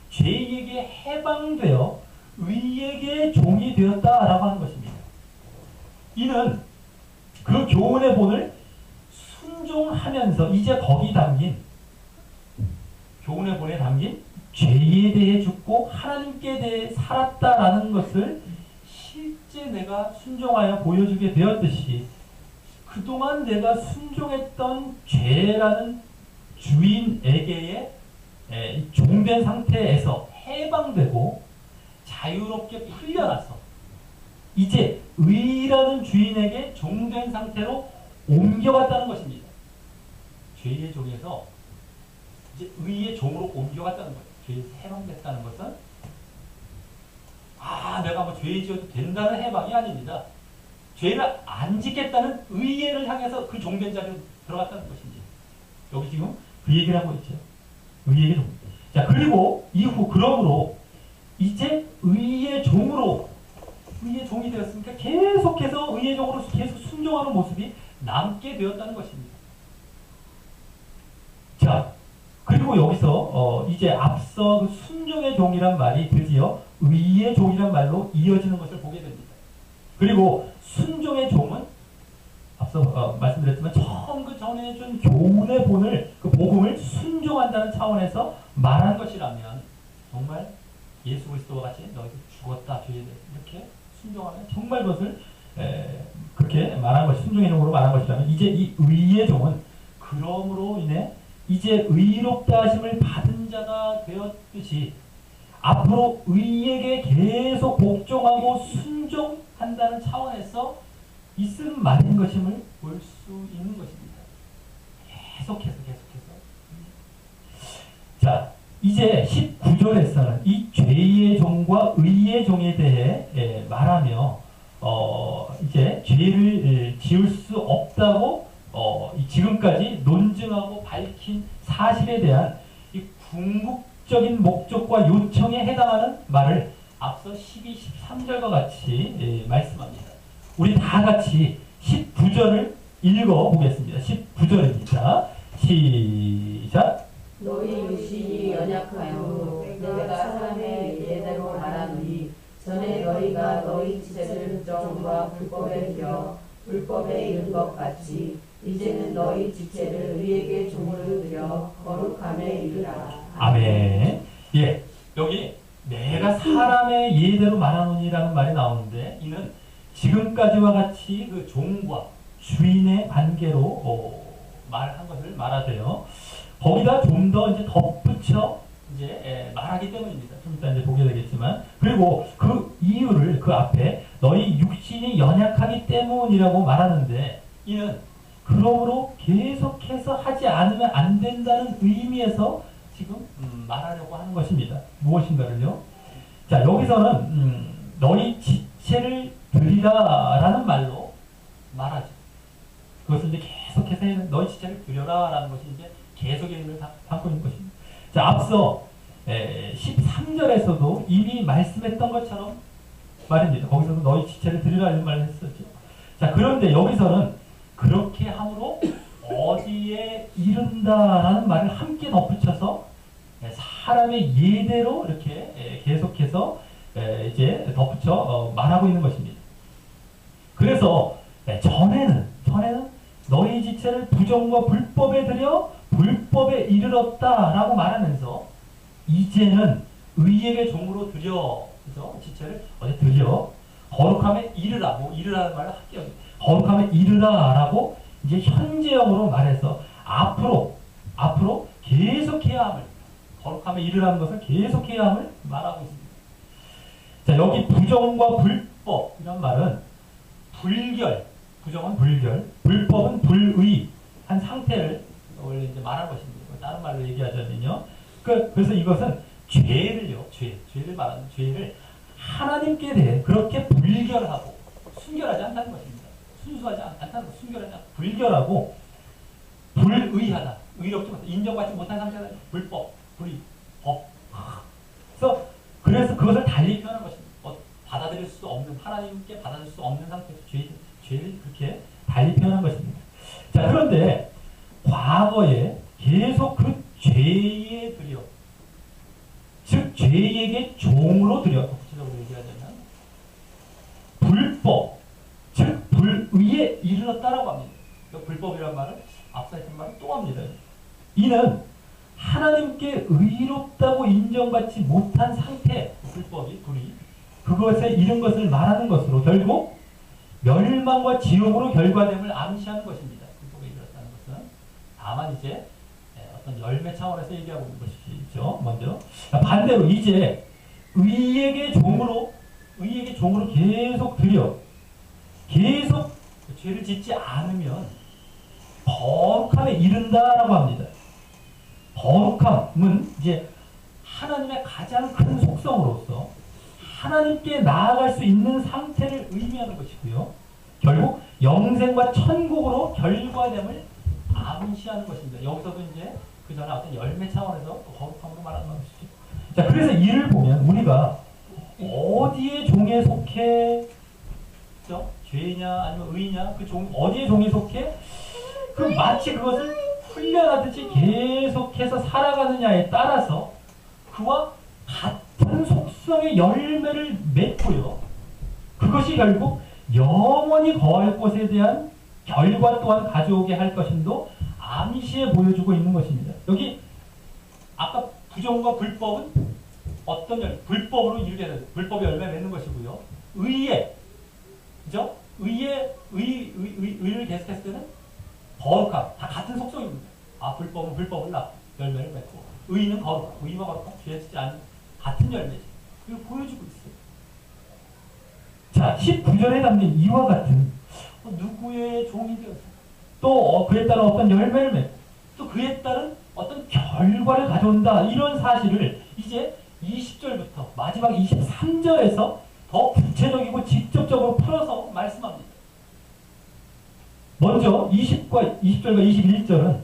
죄에게 해방되어 의에게 종이 되었다라고 하는 것입니다. 이는 그 교훈의 본을 순종하면서 이제 거기 담긴 교훈의 본에 담긴 죄에 대해 죽고 하나님께 대해 살았다라는 것을 실제 내가 순종하여 보여주게 되었듯이 그동안 내가 순종했던 죄라는 주인에게의 종된 상태에서 해방되고 자유롭게 풀려나서 이제 의라는 주인에게 종된 상태로 옮겨갔다는 것입니다. 죄의 종에서 이제 의의 종으로 옮겨갔다는 거예요. 죄에서 해방됐다는 것은 내가 뭐 죄 지어도 된다는 해방이 아닙니다. 죄를 안 짓겠다는 의의를 향해서 그 종된 자리로 들어갔다는 것입니다. 여기 지금 그 얘기를 하고 있죠. 의의 종. 자, 그리고 이후 그러므로 이제 의의 종이 되었으니까 계속해서 의의 종으로 계속 순종하는 모습이 남게 되었다는 것입니다. 자, 그리고 여기서 이제 앞서 그 순종의 종이란 말이 드디어 의의 종이란 말로 이어지는 것을 보게 됩니다. 그리고 순종의 종은 앞서 말씀드렸지만 처음 그 전해준 교훈의 본을 그 복음을 순종한다는 차원에서 말한 것이라면 정말 예수 그리스도와 같이 너희도 죽었다 죄에 대해서 이렇게 순종하면 정말 그것을 그렇게 말한 것이 순종의 종으로 말한 것이라면 이제 이 의의 종은 그러므로 인해 이제 의롭다 하심을 받은 자가 되었듯이 앞으로 의에게 계속 복종하고 순종한다는 차원에서 있은 말인 것임을 볼 수 있는 것입니다. 계속해서. 자, 이제 19절에서는 이 죄의 종과 의의 종에 대해 말하며 이제 죄를 지을 수 없다고 지금까지 논증하고 밝힌 사실에 대한 이 궁극적인 목적과 요청에 해당하는 말을 앞서 12, 13절과 같이 말씀합니다. 우리 다 같이 19절을 읽어보겠습니다. 19절입니다. 시작. 너희 육신이 연약하여 내가 사람의 예대로 말하노니 전에 너희가 너희 지체를 부정과 불법에 드려 불법에 이른 것 같이 이제는 너희 지체를 의에게 종으로 드려 거룩함에 이르라. 아멘. 예, 여기 내가 사람의 예대로 말하노니라는 말이 나오는데 이는 지금까지와 같이 그 종과 주인의 관계로 말한 것을 말하세요. 거기다 좀 더 이제 덧붙여 이제 말하기 때문입니다. 좀 이따 이제 보게 되겠지만 그리고 그 이유를 그 앞에 너희 육신이 연약하기 때문이라고 말하는데 이는 그러므로 계속해서 하지 않으면 안 된다는 의미에서 지금 말하려고 하는 것입니다. 무엇인가를요. 자, 여기서는 너희 지체를 드리라라는 말로 말하죠. 그것을 이제 계속해서 너희 지체를 드려라라는 것이 이제 계속의 의미를 담고 있는 것입니다. 자, 앞서 13절에서도 이미 말씀했던 것처럼 말입니다. 거기서도 너희 지체를 드리라 이런 말을 했었죠. 자, 그런데 여기서는 그렇게 함으로 어디에 이른다라는 말을 함께 덧붙여서 사람의 예대로 이렇게 계속해서 이제 덧붙여 말하고 있는 것입니다. 그래서 전에는 너희 지체를 부정과 불법에 들여 불법에 이르렀다라고 말하면서 이제는 의에게 종으로 들여 그래서 지체를 어디 들여 거룩함에 이르라 이르라는 말을 할게요. 거룩함에 이르라라고 이제 현재형으로 말해서 앞으로 계속해야 함을 거룩함에 이르라는 것을 계속해야 함을 말하고 있습니다. 자, 여기 부정과 불법 이런 말은 불결, 부정은 불결, 불법은 불의한 상태를 원래 이제 말한 것입니다. 다른 말로 얘기하자면요. 그래서 이것은 죄를 말하는 죄를 하나님께 대해 그렇게 불결하고 순결하지 않다는 것입니다. 순수하지 않다는 것, 순결하지 않고 불결하고 불의하다. 의롭지 못한, 인정받지 못한 상태가 불법, 불의, 법. 그래서 그것을 달리 표현한 것입니다. 받아들일 수 없는, 하나님께 받아들일 수 없는 상태에서 죄를 그렇게 달리 표현한 것입니다. 자, 그런데 과거에 계속 그 죄에 들여, 즉 죄에게 종으로 들여, 구체적으로 얘기하자면 불법, 즉 불의에 이르렀다라고 합니다. 불법이란 말을 앞서 했던 말을 또 합니다. 이는 하나님께 의롭다고 인정받지 못한 상태, 불법이, 불의, 그것에 이른 것을 말하는 것으로 결국 멸망과 지옥으로 결과됨을 암시하는 것입니다. 불법에 이르렀다는 것은. 다만 이제 어떤 열매 차원에서 얘기하고 있는 것이죠. 먼저. 반대로 이제 의에게 종으로 계속 들여, 계속 죄를 짓지 않으면 거룩함에 이른다라고 합니다. 거룩함은 이제 하나님의 가장 큰 속성으로서 하나님께 나아갈 수 있는 상태를 의미하는 것이고요. 결국 영생과 천국으로 결과됨을 암시하는 것입니다. 여기서도 이제 그 전에 어떤 열매 차원에서 거룩함으로 말하는 것이죠. 자, 그래서 이를 보면 우리가 어디에 종에 속해, 그렇죠? 죄냐 아니면 의냐, 그 종 어디에 종에 속해? 그 마치 그것을 훈련하듯이 계속해서 살아가느냐에 따라서 그와 같은 속성의 열매를 맺고요. 그것이 결국 영원히 거할 것에 대한 결과 또한 가져오게 할 것임도 암시해 보여주고 있는 것입니다. 여기 아까 부정과 불법은 어떤 불법으로 이루게 되는, 불법의 열매 맺는 것이고요. 의에, 그죠? 의를 계속했을 때는 거룩함, 다 같은 속성입니다. 불법은 불법을 열매를 맺고, 의는 거룩함, 의와 거룩함, 죄 짓지 않는 같은 열매지. 이걸 보여주고 있어요. 자, 19절에 담긴 이와 같은 누구의 종이 되어서 또 그에 따른 어떤 열매를 맺고 또 그에 따른 어떤 결과를 가져온다, 이런 사실을 이제 20절부터 마지막 23절에서 더 구체적이고 직접적으로 풀어서 말씀합니다. 먼저 20절과 21절은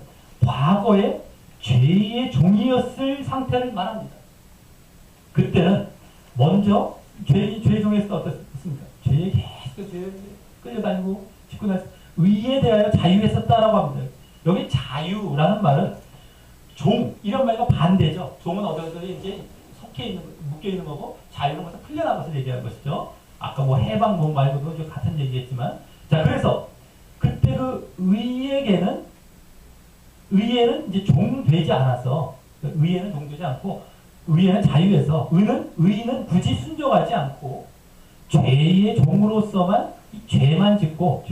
과거에 죄의 종이었을 상태를 말합니다. 그때는 먼저 죄의 종이었을 때 어떻습니까? 죄에 계속 죄에 끌려다니고 짓고 나서 의에 대하여 자유했었다라고 합니다. 여기 자유라는 말은 종, 이런 말과 반대죠. 종은 어디서든지 이제 묶여 있는 거고, 자유는 것을 풀려난 것을 얘기하는 것이죠. 아까 뭐 해방 말고도 같은 얘기했지만, 자, 그래서 그때 그 의에는 이제 종되지 않아서, 의에는 종되지 않고, 의에는 자유해서, 의는 굳이 순종하지 않고, 죄의 종으로서만 죄만 짓고,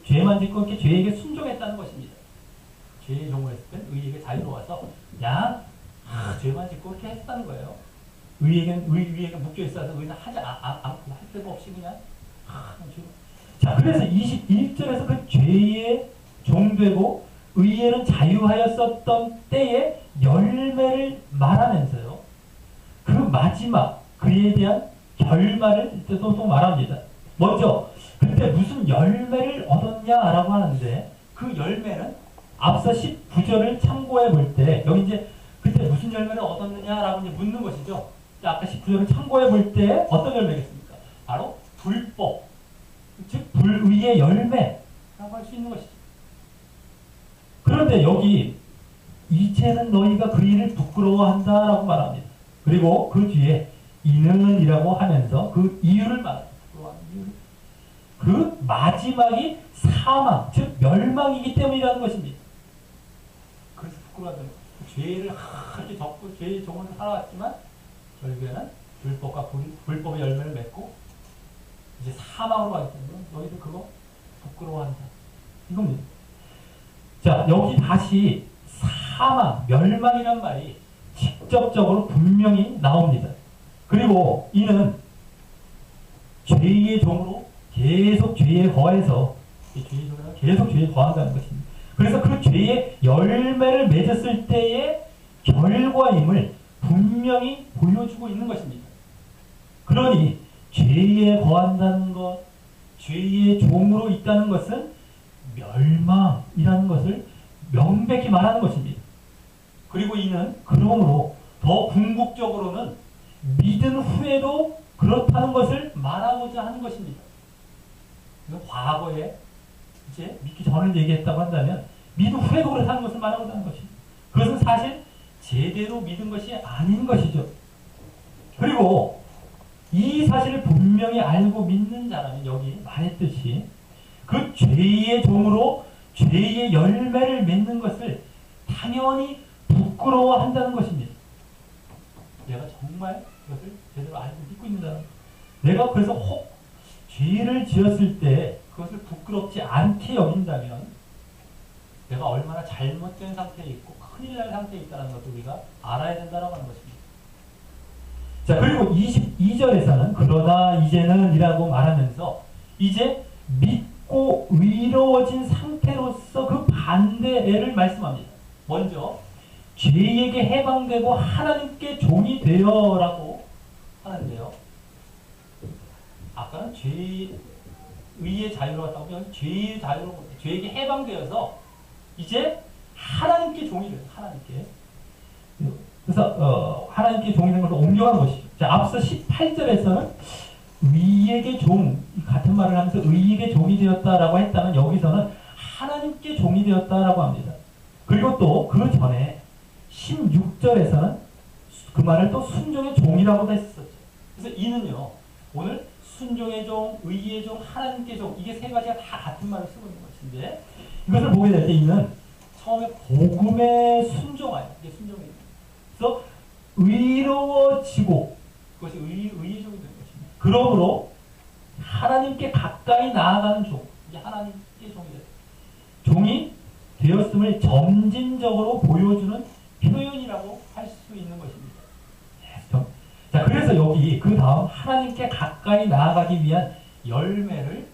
죄만 짓고 이렇게 죄에게 순종했다는 것입니다. 죄의 종을 했을 땐 의에게 자유로워서 그냥 죄만 짓고 이렇게 했다는 거예요. 의에게 묶여 있어서 의는 하지 않고 할 데가 없이 그냥 자, 그래서 21절에서 그 죄의 종되고 의에는 자유하였었던 때의 열매를 말하면서요, 그 마지막 그에 대한 결말을 또 말합니다. 먼저 그때 무슨 열매를 얻었냐라고 하는데, 그 열매는 앞서 19절을 참고해 볼 때, 여기 이제 그때 무슨 열매를 얻었느냐라고 이제 묻는 것이죠. 아까 19절을 참고해 볼 때 어떤 열매겠습니까? 바로 불법, 즉 불의의 열매라고 할 수 있는 것이죠. 그런데 여기 이제는 너희가 그 일을 부끄러워한다라고 말합니다. 그리고 그 뒤에 이는이라고 하면서 그 이유를 말합니다. 그 마지막이 사망, 즉 멸망이기 때문이라는 것입니다. 그래서 부끄러워하는 거예요. 죄를 이렇게 덮고 죄의 종으로 살아왔지만 결국에는 불법의 열매를 맺고 이제 사망으로 가기 때문에 너희들 그거 부끄러워한다, 이겁니다. 자, 여기 다시 사망, 멸망이란 말이 직접적으로 분명히 나옵니다. 그리고 이는 죄의 종으로 계속 죄에 거해서, 죄의 종으로 계속 죄에 거한다는 것입니다. 그래서 그 죄의 열매를 맺었을 때의 결과임을 분명히 보여주고 있는 것입니다. 그러니 죄에 거한다는 것, 죄의 종으로 있다는 것은 멸망이라는 것을 명백히 말하는 것입니다. 그리고 이는 그러므로 더 궁극적으로는 믿은 후에도 그렇다는 것을 말하고자 하는 것입니다. 이건 과거에 이제 믿기 전을 얘기했다고 한다면 믿은 후에도 그렇다는 것을 말하고자 하는 것입니다. 그것은 사실 제대로 믿은 것이 아닌 것이죠. 그리고 이 사실을 분명히 알고 믿는 자라면 여기 말했듯이 그 죄의 종으로 죄의 열매를 맺는 것을 당연히 부끄러워한다는 것입니다. 내가 정말 그것을 제대로 알고 믿고 있는다. 내가 그래서 혹 죄를 지었을 때 그것을 부끄럽지 않게 여긴다면 내가 얼마나 잘못된 상태에 있고 큰일 날 상태에 있다는 것을 우리가 알아야 된다고 하는 것입니다. 자, 그리고 22절에서는 그러나 이제는 이라고 말하면서 이제 믿고 의로워진 상태로서 그 반대를 말씀합니다. 먼저 죄에게 해방되고 하나님께 종이 되어라고 하는데요. 아까는 의의 자유로 갔다고 하면 죄의 자유로 죄에게 해방되어서 이제 하나님께 종이 돼요. 하나님께. 그래서 하나님께 종이 된 것을 옮겨간 것이죠. 자, 앞서 18절에서는 의에게 종, 같은 말을 하면서 의에게 종이 되었다라고 했다면 여기서는 하나님께 종이 되었다라고 합니다. 그리고 또 그 전에 16절에서는 그 말을 또 순종의 종이라고도 했었죠. 그래서 이는요, 오늘 순종의 종, 의의 종, 하나님께 종, 이게 세 가지가 다 같은 말을 쓰고 있는 것인데, 이것을 보게 될 때 이는 처음에 복음에 순종하여, 이게 순종이에요. 그래서 의로워지고, 그것이 의의 종이 되는 것입니다. 그러므로 하나님께 가까이 나아가는 종, 이게 하나님께 종이 돼요. 종이 되었음을 점진적으로 보여주는 표현이라고 할 수 있는 것입니다. 자, 그래서 여기 그 다음 하나님께 가까이 나아가기 위한 열매를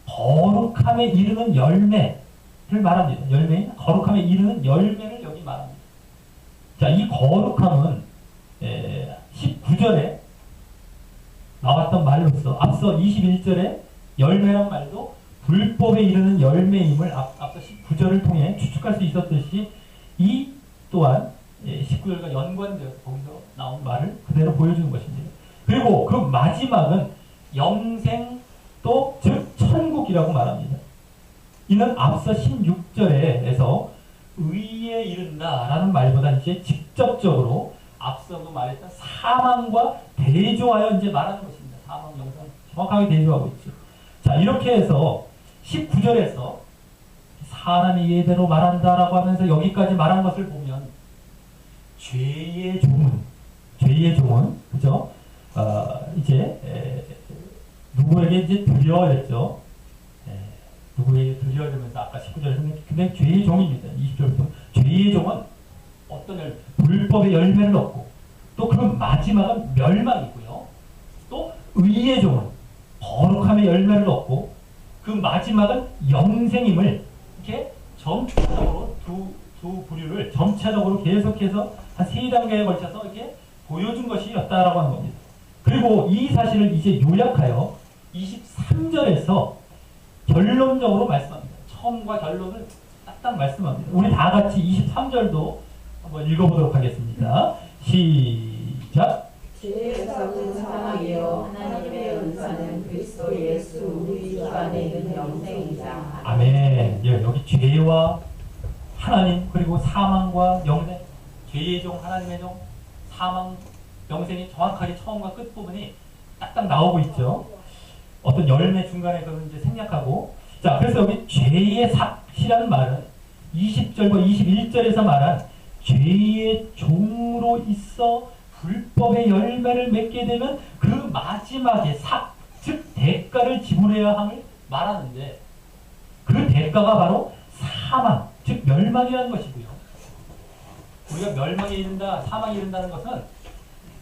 거룩함에 이르는 열매를 말합니다. 열매인 거룩함에 이르는 열매를 여기 말합니다. 자, 이 거룩함은 19절에 나왔던 말로서 앞서 21절에 열매란 말도 불법에 이르는 열매임을 앞서 19절을 통해 추측할 수 있었듯이 이 또한 19절과 연관되어서 거기서 나온 말을 그대로 보여주는 것입니다. 그리고 그 마지막은 영생 또 즉 천국이라고 말합니다. 이는 앞서 16절에서 의에 이른다라는 말보다 이제 직접적으로 앞서도 말했던 사망과 대조하여 이제 말하는 것입니다. 사망 영생 정확하게 대조하고 있죠. 자, 이렇게 해서 19절에서 사람이 예대로 말한다라고 하면서 여기까지 말한 것을 보면 죄의 종은 그죠? 이제 누구에게 이제 드려야 됐죠. 누구에게 드려야 되면서 아까 19절에서는 근데 죄의 종입니다. 20절부터 죄의 종은 어떤 불법의 열매를 얻고 또 그 마지막은 멸망이고요. 또 의의 종은 거룩함의 열매를 얻고 그 마지막은 영생임을 이렇게 점차적으로 두 부류를 점차적으로 계속해서 한 3단계에 걸쳐서 이렇게 보여준 것이었다라고 하는 겁니다. 그리고 이 사실을 이제 요약하여 23절에서 결론적으로 말씀합니다. 처음과 결론을 딱딱 말씀합니다. 우리 다 같이 23절도 한번 읽어보도록 하겠습니다. 시작! 죄의 삭은 사망이요 하나님의 은사는 그리스도 예수 우리 주 안에 있는 영생이다. 아멘. 여기 죄와 하나님 그리고 사망과 영생, 죄의 종, 하나님의 종, 사망, 영생이 정확하게 처음과 끝 부분이 딱딱 나오고 있죠. 어떤 열매 중간에 그걸 이제 생략하고, 자, 그래서 여기 죄의 삭이라는 말은 20절과 21절에서 말한 죄의 종으로 있어 불법의 열매를 맺게 되면 그 마지막에 삭, 즉 대가를 지불해야 함을 말하는데 그 대가가 바로 사망, 즉 멸망이라는 것이고요. 우리가 멸망에 이른다, 사망에 이른다는 것은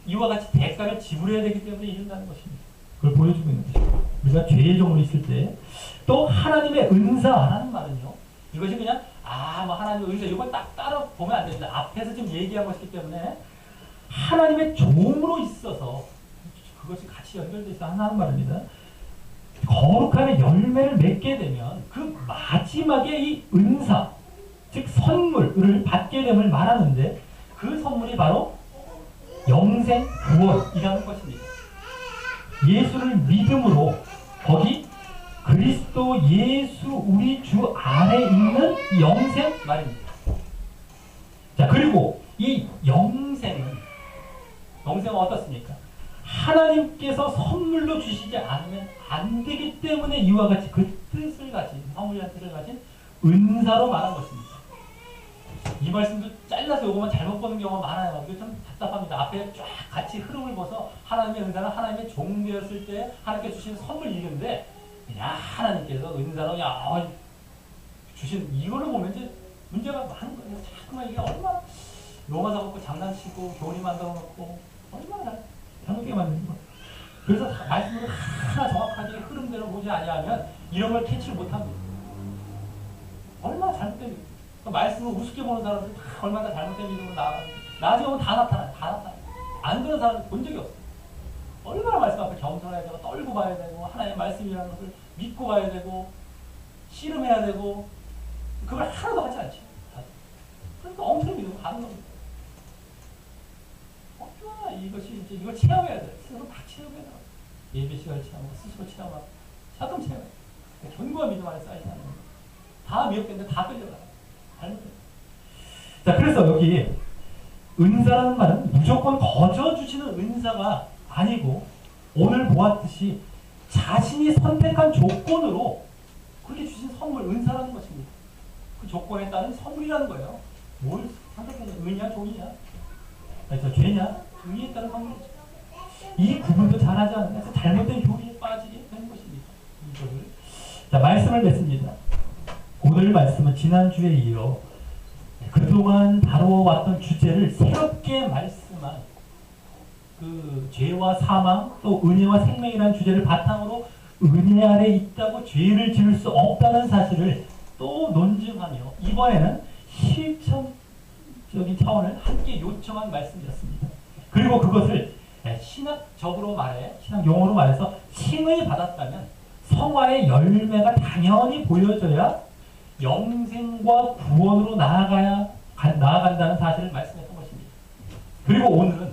이와 같이 대가를 지불해야 되기 때문에 이른다는 것입니다. 그걸 보여주고 있는 것입니다. 우리가 죄의 종으로 있을 때 또 하나님의 은사라는 말은요. 이것이 그냥 뭐 하나님의 은사 이걸 딱 따로 보면 안 됩니다. 앞에서 지금 얘기한 것이기 때문에 하나님의 종으로 있어서 그것이 같이 연결돼서 하는 말입니다. 거룩함의 열매를 맺게 되면 그 마지막에 이 은사, 즉 선물을 받게 됨을 말하는데 그 선물이 바로 영생 구원이라는 것입니다. 예수를 믿음으로 거기 그리스도 예수 우리 주 안에 있는 영생 말입니다. 자, 그리고 이 영생은 어떻습니까? 하나님께서 선물로 주시지 않으면 안 되기 때문에 이와 같이 그 뜻을 가진, 선물이라는 뜻을 가진 은사로 말한 것입니다. 이 말씀도 잘라서 요것만 잘못 보는 경우가 많아요. 이거 좀 답답합니다. 앞에 쫙 같이 흐름을 봐서 하나님의 은사는 하나님의 종되었을 때 하나님께 주신 선물 이건데 그냥 하나님께서 은사로 주신 이거를 보면 이제 문제가 많은 거예요. 자꾸만 이게 얼마나 로마서 갖고 장난치고 교리 만들어 놓고 얼마나 잘못되게 만드는 거예요. 그래서 말씀을 하나 정확하게 흐름대로 보지 아니하면 이런 걸 캐치를 못합니다. 얼마나 잘못된 말씀을 우습게 보는 사람들 다 얼마나 잘못된 믿음으로 나아가는데 나중에 오면 다 나타나요. 안 그런 사람들 본 적이 없어요. 얼마나 말씀 앞에 겸손해야 되고 떨고 봐야 되고 하나님의 말씀이라는 것을 믿고 봐야 되고 씨름해야 되고 그걸 하나도 하지 않죠. 그러니까 엉터리 믿음으로 가는 겁니다. 얼마나 이것이 이제 이걸 체험해야 돼요. 스스로 다 체험해야 돼요. 예배 시간을 체험하고 스스로 체험하고 자동 체험해요. 견고한 믿음 안에 쌓이지 않는 거예요. 다 미혹된데 다 끌려가요. 자, 그래서 여기 은사라는 말은 무조건 거저 주시는 은사가 아니고 오늘 보았듯이 자신이 선택한 조건으로 그렇게 주신 선물, 은사라는 것입니다. 그 조건에 따른 선물이라는 거예요. 뭘 선택했냐? 은이냐, 종이냐? 죄냐? 의에 따른 선물이죠. 이 구분도 잘하지 않으면서 잘못된 교리에 빠지게 되는 것입니다. 이거를. 자, 말씀을 맺습니다. 오늘 말씀은 지난주에 이어 그동안 다뤄왔던 주제를 새롭게 말씀한 그 죄와 사망 또 은혜와 생명이라는 주제를 바탕으로 은혜 아래 있다고 죄를 지을 수 없다는 사실을 또 논증하며 이번에는 실천적인 차원을 함께 요청한 말씀이었습니다. 그리고 그것을 신학적으로 신학 용어로 말해서 칭의 받았다면 성화의 열매가 당연히 보여져야 영생과 구원으로 나아간다는 사실을 말씀했던 것입니다. 그리고 오늘은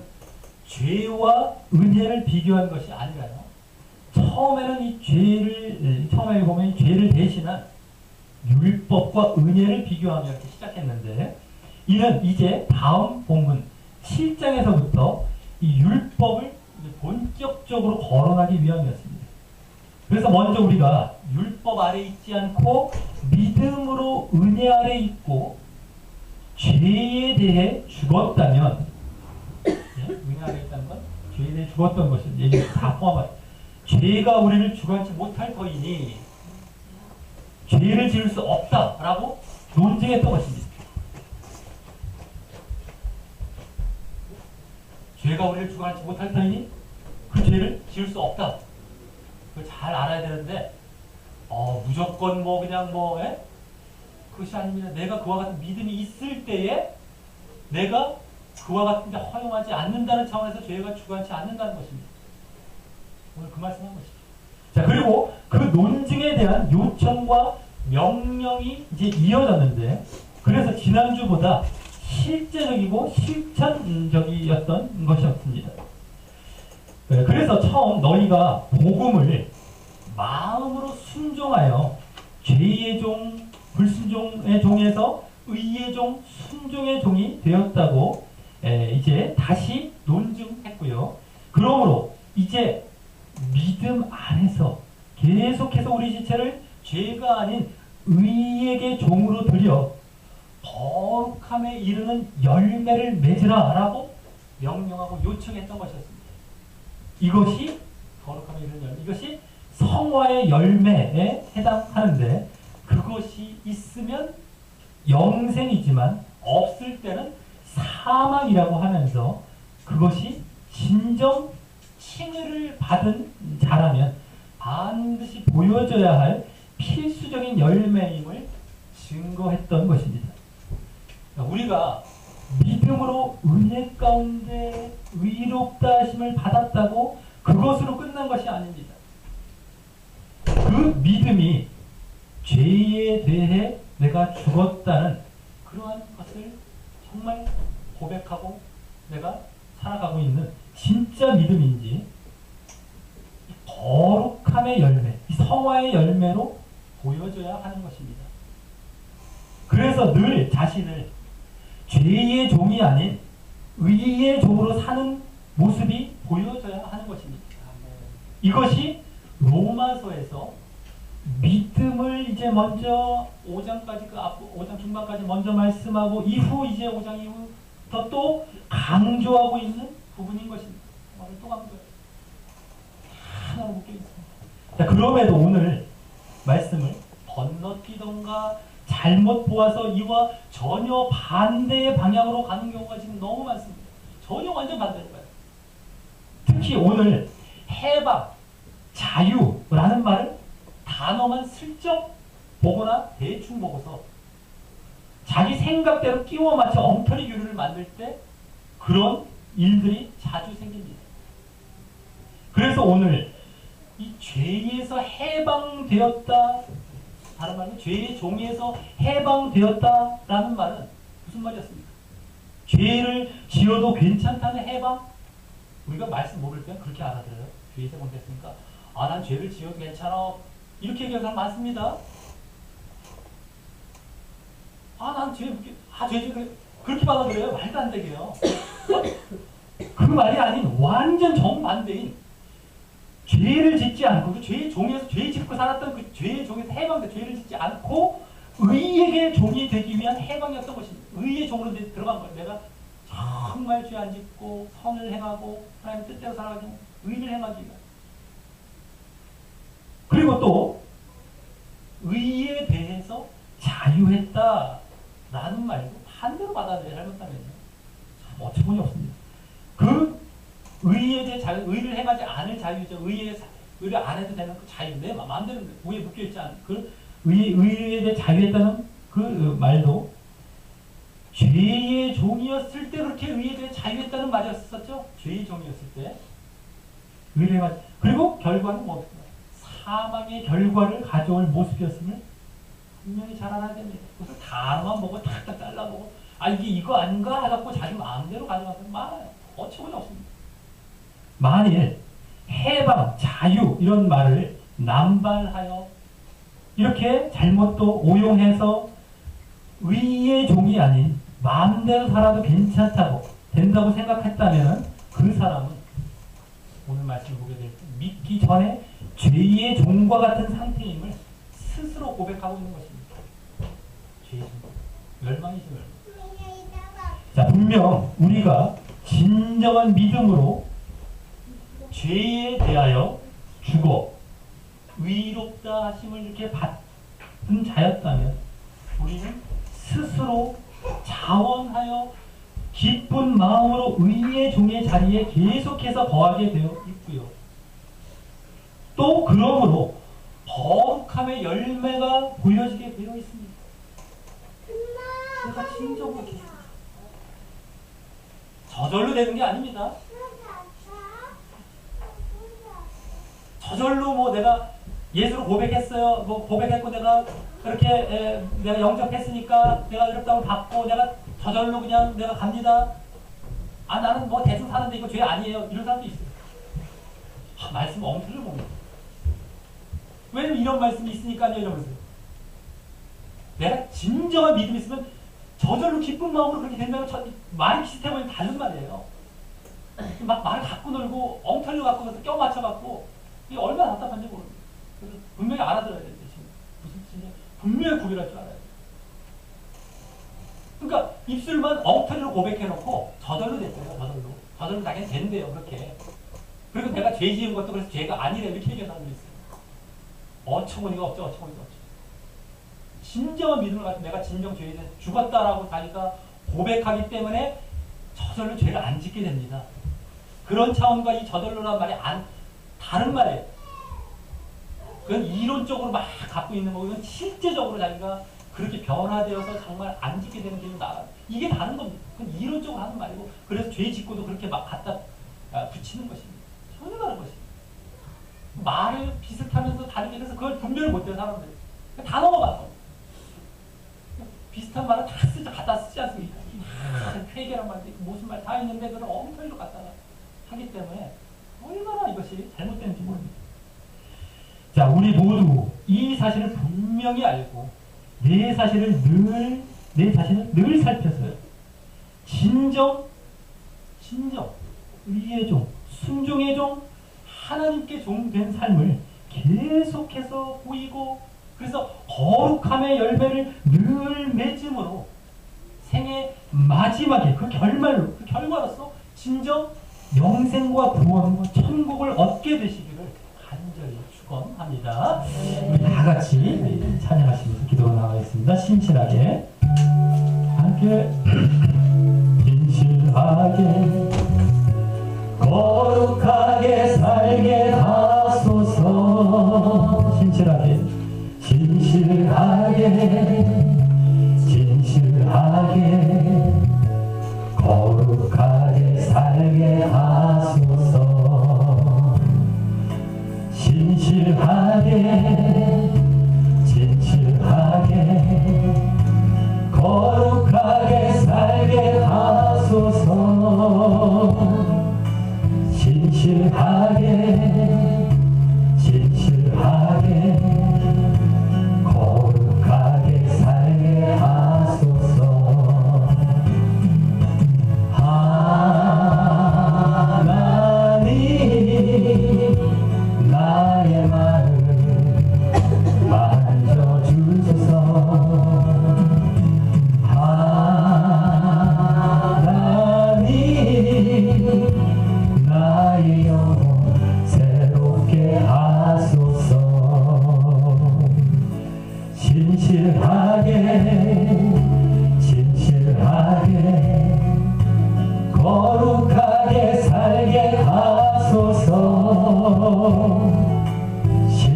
죄와 은혜를 비교한 것이 아니라요. 처음에 보면 이 죄를 대신한 율법과 은혜를 비교하며 이렇게 시작했는데 이는 이제 다음 본문 7장에서부터 이 율법을 본격적으로 거론하기 위함이었습니다. 그래서 먼저 우리가 율법 아래 있지 않고 믿음으로 은혜 아래 있고 죄에 대해 죽었다면 은혜 아래 있다는 건 죄에 대해 죽었던 것을 얘기 다 포함하여 죄가 우리를 주관치 못할 터이니 죄를 지을 수 없다라고 논증했던 것입니다. 죄가 우리를 주관치 못할 터이니 그 죄를 지을 수 없다. 그걸 잘 알아야 되는데 무조건 그것이 아닙니다. 내가 그와 같은 믿음이 있을 때에 내가 그와 같은 데 허용하지 않는다는 차원에서 죄가 주관치 않는다는 것입니다. 오늘 그 말씀한 것이죠. 자, 그리고 그 논증에 대한 요청과 명령이 이제 이어졌는데 그래서 지난주보다 실제적이고 실천적이었던 것이었습니다. 그래서 처음 너희가 복음을 마음으로 순종하여 죄의 종, 불순종의 종에서 의의 종, 순종의 종이 되었다고 이제 다시 논증했고요. 그러므로 이제 믿음 안에서 계속해서 우리 지체를 죄가 아닌 의에게 종으로 들여 거룩함에 이르는 열매를 맺으라 라고 명령하고 요청했던 것이었습니다. 이것이 거룩함에 이르는 열매, 이것이 성화의 열매에 해당하는데 그것이 있으면 영생이지만 없을 때는 사망이라고 하면서 그것이 진정 칭의를 받은 자라면 반드시 보여져야 할 필수적인 열매임을 증거했던 것입니다. 우리가 믿음으로 은혜 가운데 의롭다 하심을 받았다고 그것으로 끝난 것이 아닙니다. 그 믿음이 죄에 대해 내가 죽었다는 그러한 것을 정말 고백하고 내가 살아가고 있는 진짜 믿음인지 이 거룩함의 열매, 이 성화의 열매로 보여줘야 하는 것입니다. 그래서 늘 자신을 죄의 종이 아닌 의의 종으로 사는 모습이 보여져야 하는 것입니다. 이것이 로마서에서 믿음을 이제 먼저 5장까지, 5장 중반까지 먼저 말씀하고 이후 이제 5장 이후부터 또 강조하고 있는 부분인 것입니다. 또 강조해요. 하나로 묶여 있습니다. 자, 그럼에도 오늘 말씀을 건너뛰던가 잘못 보아서 이와 전혀 반대의 방향으로 가는 경우가 지금 너무 많습니다. 전혀 완전 반대로 가요. 특히 오늘 해방, 자유라는 말을 단어만 슬쩍 보거나 대충 보고서 자기 생각대로 끼워 맞춰 엉터리 교류를 만들 때 그런 일들이 자주 생깁니다. 그래서 오늘 이 죄에서 해방되었다, 다른 말로 죄의 종에서 해방되었다라는 말은 무슨 말이었습니까? 죄를 지어도 괜찮다는 해방? 우리가 말씀 모를 때 그렇게 알아들어요. 죄에서 해방됐으니까 아, 난 죄를 지어도 괜찮아, 이렇게 얘기하는 사람 많습니다. 아, 난 죄 그렇게 받아들여요. 말도 안 되게요. 그 말이 아닌 완전 정반대인 죄를 짓지 않고 그 죄의 종에서 죄 짓고 살았던 그 죄의 종에서 해방돼 죄를 짓지 않고 의에게 종이 되기 위한 해방이었던 것입니다. 의의 종으로 들어간 거예요. 내가 정말 죄 안 짓고 선을 행하고 하나님 뜻대로 살아가기 위해 의를 행하기 위해. 그리고 또 의에 대해서 자유했다라는 말도 반대로 받아들여야 잘못하면요. 참 어처구니 없습니다. 그 의에 대해 자유, 의를 행하지 않을 자유죠. 의를 안 해도 되는 그 자유, 내 마음대로 위에 묶여있지 않은 그 의에 대해 자유했다는 그 말도 죄의 종이었을 때 그렇게 의에 대해 자유했다는 말이었었죠. 죄의 종이었을 때 의를 행하지. 그리고 결과는 뭐 사망의 결과를 가져올 모습이었음을 분명히 잘 알아야 됩니다. 그것을 단어만 보고 탁탁 잘라보고 아 이게 이거 아닌가 해갖고 자기 마음대로 가져가면 많아요. 어처구니 없습니다. 만일 해방, 자유 이런 말을 남발하여 이렇게 잘못도 오용해서 의의 종이 아닌 마음대로 살아도 괜찮다고 된다고 생각했다면 그 사람은 오늘 말씀을 보게 될 때 믿기 전에 죄의 종과 같은 상태임을 스스로 고백하고 있는 것입니다. 죄의 종. 멸망이죠, 멸망. 자, 분명 우리가 진정한 믿음으로 죄에 대하여 죽어 위롭다 하심을 이렇게 받은 자였다면 우리는 스스로 자원하여 기쁜 마음으로 의의 종의 자리에 계속해서 거하게 되어 있고요. 또 그러므로 거룩함의 열매가 보여지게 되어 있습니다. 제가 진정으로 저절로 되는 게 아닙니다. 저절로 뭐 내가 예수로 고백했어요. 뭐 고백했고 내가 그렇게 내가 영접했으니까 내가 이렇다고 받고 내가 저절로 그냥 내가 갑니다. 아 나는 뭐 대충 사는데 이거 죄 아니에요. 이런 사람도 있어요. 아, 말씀 엉터리를 봅니다. 왜냐면 이런 말씀이 있으니까요. 이러면서 내가 진정한 믿음이 있으면 저절로 기쁜 마음으로 그렇게 된다면 말이 비슷해 보이면 다른 말이에요. 막 말을 갖고 놀고 엉터리로 갖고 가서 껴 맞춰갖고 이게 얼마나 답답한지 모릅니다. 그래서 분명히 알아들어야 되는데 지금 무슨 뜻인지 분명히 구별할 줄 알아야 돼요. 그러니까 입술만 엉터리로 고백해놓고 저절로 됐어요. 저절로 자기는 된대요. 그렇게. 그리고 내가 죄 지은 것도 그래서 죄가 아니래 이렇게 얘기하는 사람도 있어요. 어처구니가 없죠. 어처구니가 없죠. 진정한 믿음을 가지고 내가 진정 죄에 대해 죽었다라고 자기가 고백하기 때문에 저절로 죄를 안 짓게 됩니다. 그런 차원과 이 저절로란 말이 다른 말이에요. 그건 이론적으로 막 갖고 있는 거고 이건 실제적으로 자기가 그렇게 변화되어서 정말 안 짓게 되는 길로 나가요. 이게 다른 겁니다. 그건 이론적으로 하는 말이고 그래서 죄 짓고도 그렇게 막 갖다 붙이는 것입니다. 전혀 다른 것입니다. 말을 비슷하면서 다르게 해서 그걸 분별을 못해요. 사람들이. 다 넘어가는 겁니다. 비슷한 말을 다 갖다 쓰지 않습니까? 회개란 말도 있고 무슨 말 다 있는데 그걸 엉터리로 갖다가 하기 때문에 얼마나 이것이 잘못되는지 모릅니다. 자, 우리 모두 이 사실을 분명히 알고 내 자신을 늘 살펴서요. 진정, 의의 종, 순종의 종, 하나님께 종된 삶을 계속해서 보이고, 그래서 거룩함의 열매를 늘 맺음으로 생의 마지막에 그 결과로서 진정 영생과 구원과 천국을 얻게 되시기를 간절히 축원합니다. 우리 다 같이 찬양하시면서 기도로 나가겠습니다. 신실하게 함께 신실하게 거룩하게 살게 하소서. 신실하게 거룩하게 살게 하소서. 진실하게 거룩하게 살게 하소서. 진실하게 거룩하게 살게 하소서. 하나님 나의 마음 만져주소서. 하나님 나의 영혼 새롭게 하소서. 진실하게 거룩하게 살게 하소서.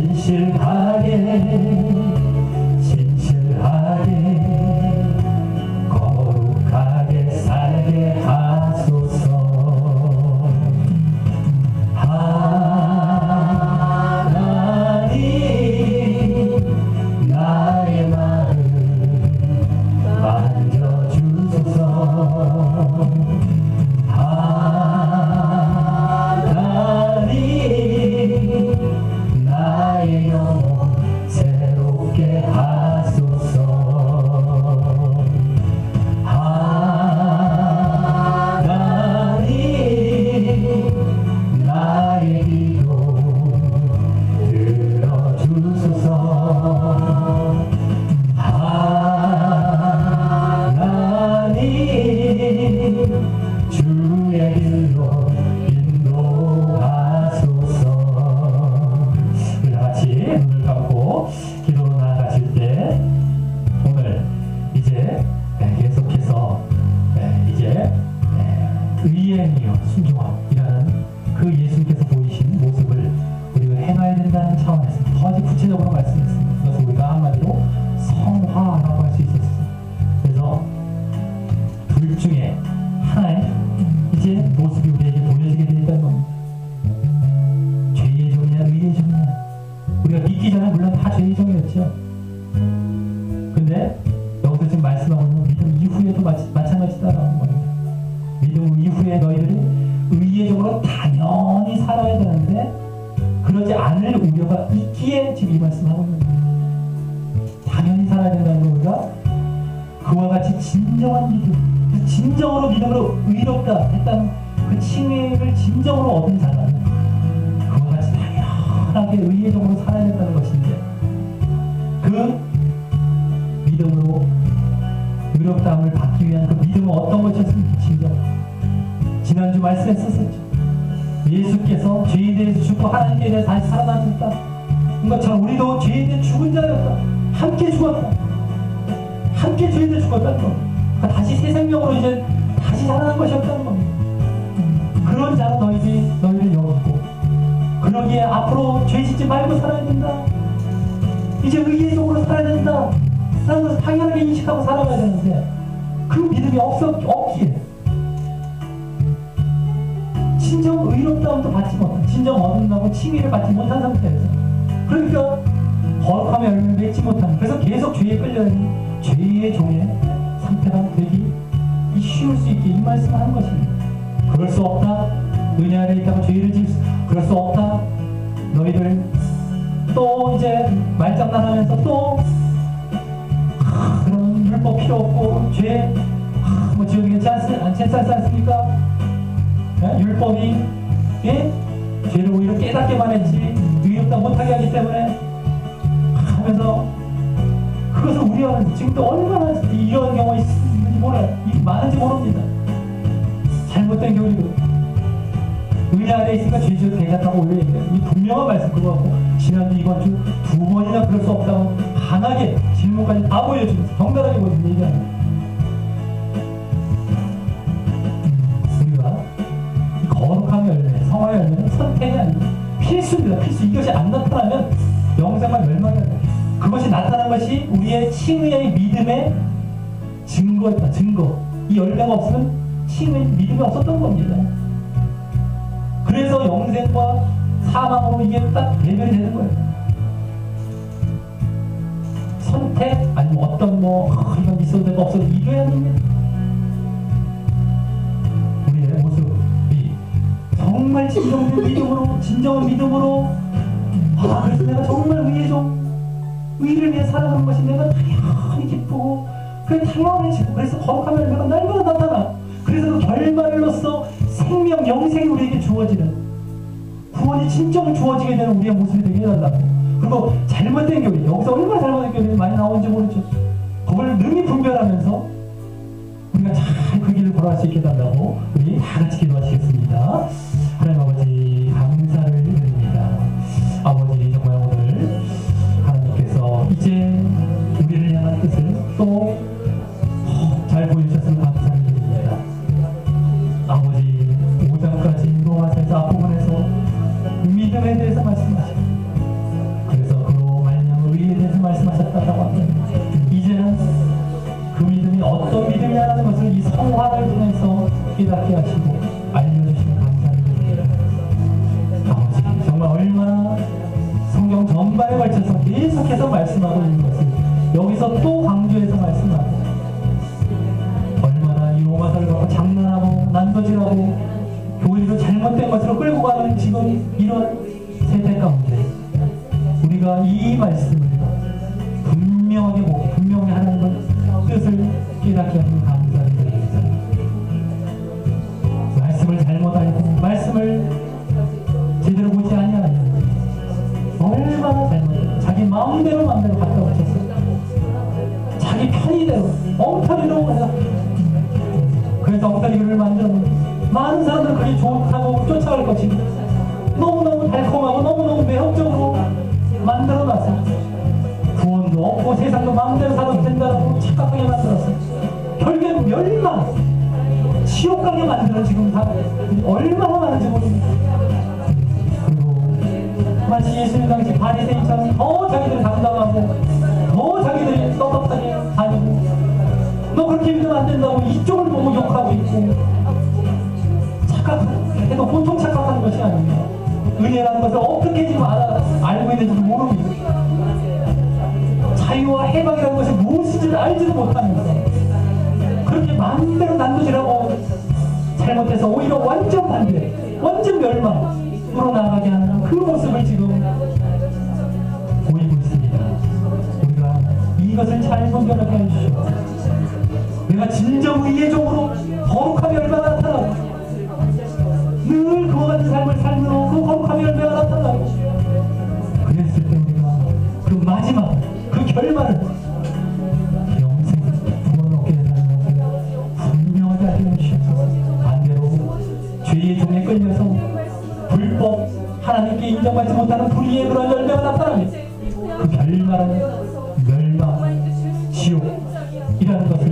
진실하게 거룩하게 살게 하소서. 하나님 나의 마음 만져주소서. 하나님 나의 영혼 새롭게 하소서. 하나님 나의 기도 들어주소서. 하나님 주의 길로 인도하소서. 우리 같이 눈을 감고 기도로 나아가실 때 오늘 이제 계속해서 이제 의행이요 순종함이라는 그 예수님께서 보이신 모습을 우리가 행해야 된다는 차원에서 더 구체적으로 말씀했습니다. 그래서 우리가 한마디로 성화라고 할 수 있었어요. 그래서 둘 중에 하나의 이제 모습이 우리에게 보여지게 되었다는 겁니다. 죄의 종이냐 의의 종이냐. 우리가 믿기 전에 물론 다 죄의 종이었죠. 근데 여기서 지금 말씀하고 있는 믿음 이후에도 마찬가지다라는 겁니다. 믿음 이후에 너희들이 의의 종으로 당연히 살아야 되는데 그러지 않을 우려가 있기에 지금 이 말씀하고 있는 겁니다. 당연히 살아야 된다는 걸 우리가 그와 같이 진정한 믿음, 진정으로 믿음으로 의롭다 했다는 그 칭의를 진정으로 얻은 자는 그와 같이 당연하게 의의 종으로 살아야 된다는 것인데 그 믿음으로 의롭다함을 받기 위한 그 믿음은 어떤 것이었습니까? 지난주 말씀했었죠. 예수께서 죄에 대해서 죽고 하나님께 대해서 다시 살아나셨다. 그것처럼 우리도 죄에 대해 죽은 자였다. 함께 죽었다. 함께 죄에 대해 죽었다는 겁니다. 그러니까 다시 새 생명으로 이제 다시 살아난 것이었다는 겁니다. 그런 자로 너희를 여기고 그러기에 앞으로 죄 짓지 말고 살아야 된다. 이제 의의 종으로 살아야 된다. 라는 것을 당연하게 인식하고 살아가야 되는데 그 믿음이 없기에 진정 의롭다움도 받지 못한, 진정 얻는다고 칭의를 받지 못한 상태에서 그러니까 거룩함의 열매를 맺지 못하는, 그래서 계속 죄에 끌려있는 죄의 종의 상태가 되기 쉬울 수 있게 이 말씀을 하는 것입니다. 그럴 수 없다. 은혜 아래 있다고 죄를 지을 수, 그럴 수 없다. 너희들 또 이제 말장난하면서 또 그런 율법 필요 없고 죄 뭐 지어도 괜찮지 않습니까? 네? 율법이 예? 죄를 오히려 깨닫게만 했지 의롭다 못하게 하기 때문에 하면서 그것을 우려하는 지금도 얼마나 이런 경우가 있는지 몰라요. 많은지 모릅니다. 잘못된 교리도 은혜 안에 있으니까 죄 지어도 괜찮다고 왜 얘기해요? 이 분명한 말씀 그거 같고 지난주 이번 주 2번이나 그럴 수 없다고 강하게 질문까지 다 보여주면서 정갈하게 보여주는 얘기합니다. 우리가 이 거룩한 열매, 성화의 열매는 선택이 아니고 필수입니다. 필수. 이것이 안 나타나면 영생만 멸망해야 돼요. 그것이 나타난 것이 우리의 칭의의 믿음의 증거였다. 증거. 이 열매가 없으면 칭의의 믿음이 없었던 겁니다. 그래서 영생과 사망으로 이게 딱 대결이 되는 거예요. 선택 아니면 어떤 이건 있어도 되고 없어도 이겨야 됩니다. 우리의 모습이 정말 진정된 믿음으로, 진정한 믿음으로 그래서 내가 정말 의를 위해 살아가는 것이 내가 당연히 기쁘고 그게 당연해지고 그래서 거룩한 열매가 날마다 나타나. 그래서 그 결말로서 생명, 영생이 우리에게 주어지는 구원이 진정으로 주어지게 되는 우리의 모습이 되게 해달라고. 그리고 잘못된 교리, 여기서 얼마나 잘못된 교리가 많이 나오는지 모르죠. 그걸 능히 분별하면서 우리가 잘 그 길을 걸어갈 수 있게 해달라고 우리 다 같이 기도하시겠습니다. 하나님 아버지 감사를 드립니다. 아버지 정말 오늘 하나님께서 이제 우리를 향한 뜻을 또 잘 보여주셔서 감사를 드립니다. 아버지 5장까지 로마서에서 앞부분에서 믿음에 대해서 말씀하셨고 그래서 그로 말미암아 의에 대해서 말씀하셨다고 합니다. 이제는 그 믿음이 어떤 믿음이라는 것을 이 성화를 통해서 깨닫게 하시고 알려주시면 감사를 드립니다. 아버지 정말 얼마나 성경 전반에 걸쳐서 계속해서 말씀하고 있는 것을 여기서 또 강조해서 말씀하고 얼마나 이 로마서를 갖고 장난하고 난도질하고 교회를 잘못된 것으로 끌고 가는 지금 이런 세대 가운데 우리가 이 말씀을 분명하게 보고 분명히 하나님의 뜻을 깨닫게 하는 감사를 드립니다. 말씀을 잘못 알고 말씀을 제대로 보지 아니하는 얼마나 잘못 자기 마음대로 갖다 붙였어. 자기 편의대로 엉터리로 그래서 엉터리를 만들었는데 많은 사람들 그게 좋다고 쫓아갈 것이 너무너무 달콤하고 너무너무 매혹적으로 만들어놨어. 구원도 없고 세상도 마음대로 살아도 된다고 착각하게 만들었어. 결국엔 멸망 지옥 가게 만들어 지금 다 얼마나 많은지 모릅니다. 그리고 마치 예수님 당시 바리새인처럼 더 자기들이 당당하고 더 자기들이 떳떳하게 다니고 너 그렇게 믿으면 안 된다고 이쪽을 보고 욕하고 있고 착각해도 보통 착각하는 것이 아닙니다. 은혜라는 것을 어떻게 지금 알고 있는지도 모릅니다. 자유와 해방이라는 것이 무엇인지를 알지도 못하면서 그렇게 마음대로 난도질하고 잘못해서 오히려 완전 반대, 완전 멸망으로 나아가게 하는 그 모습을 지금 보이고 있습니다. 우리가 이것을 잘 분별하게 해주시오. 내가 진정 의의 종으로 거룩함의 열매가 나타나고 늘 그와 같은 삶을 살므로 그 거룩함의 열매가 나타나고 그랬을 때 우리가 그 마지막 그 결말을 영생 구원을 얻게 된다는 것을 분명하게 알려주시옵소서. 반대로 죄의 종에 끌려서 불법 하나님께 인정받지 못하는 불의의 그런 열매가 나타나면 그 결말은 멸망, 지옥이라는 것을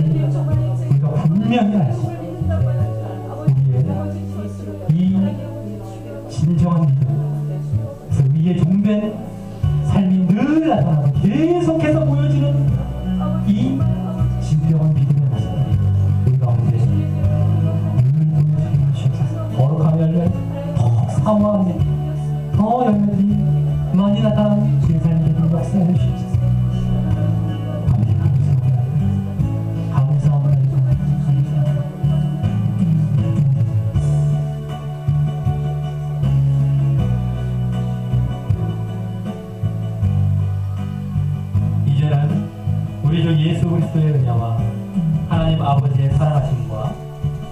우리가 분명히 알고 우리의 이 진정한 믿음 그래서 위에 종된 삶이 늘 나타나고 계속해서 보여지는 이 진정한 믿음의 모습 우리 가운데 늘 보여주시옵소서. 거룩한 열매 더 사모합니다. 더 열매들이 많이 나타나는 제 삶에 역사해 주시옵소서. 감사합니다. 예수 그리스도의 은혜와 하나님 아버지의 사랑하심과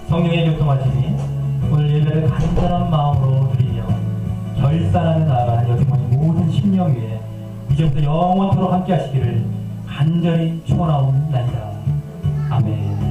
성령의 교통하심이 오늘 예배를 간절한 마음으로 드리며 결단하는 나아가는 여러분의 모든 심령 위에 이제부터 영원토록 함께 하시기를 간절히 축원하옵나이다. 아멘.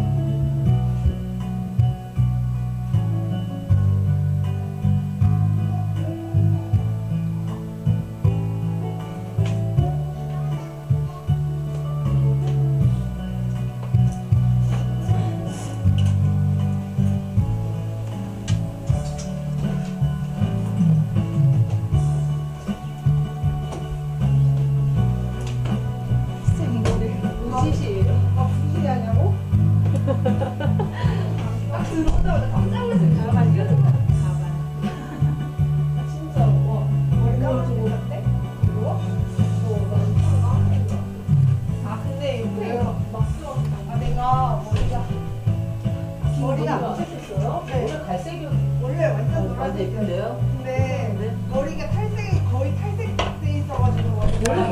머리가 어떠셨어요? 네. 오늘 갈색이 원래 완전 노란색이었어요. 예쁜데요? 근데 머리가 탈색이 거의 탈색돼 있어가지고 원래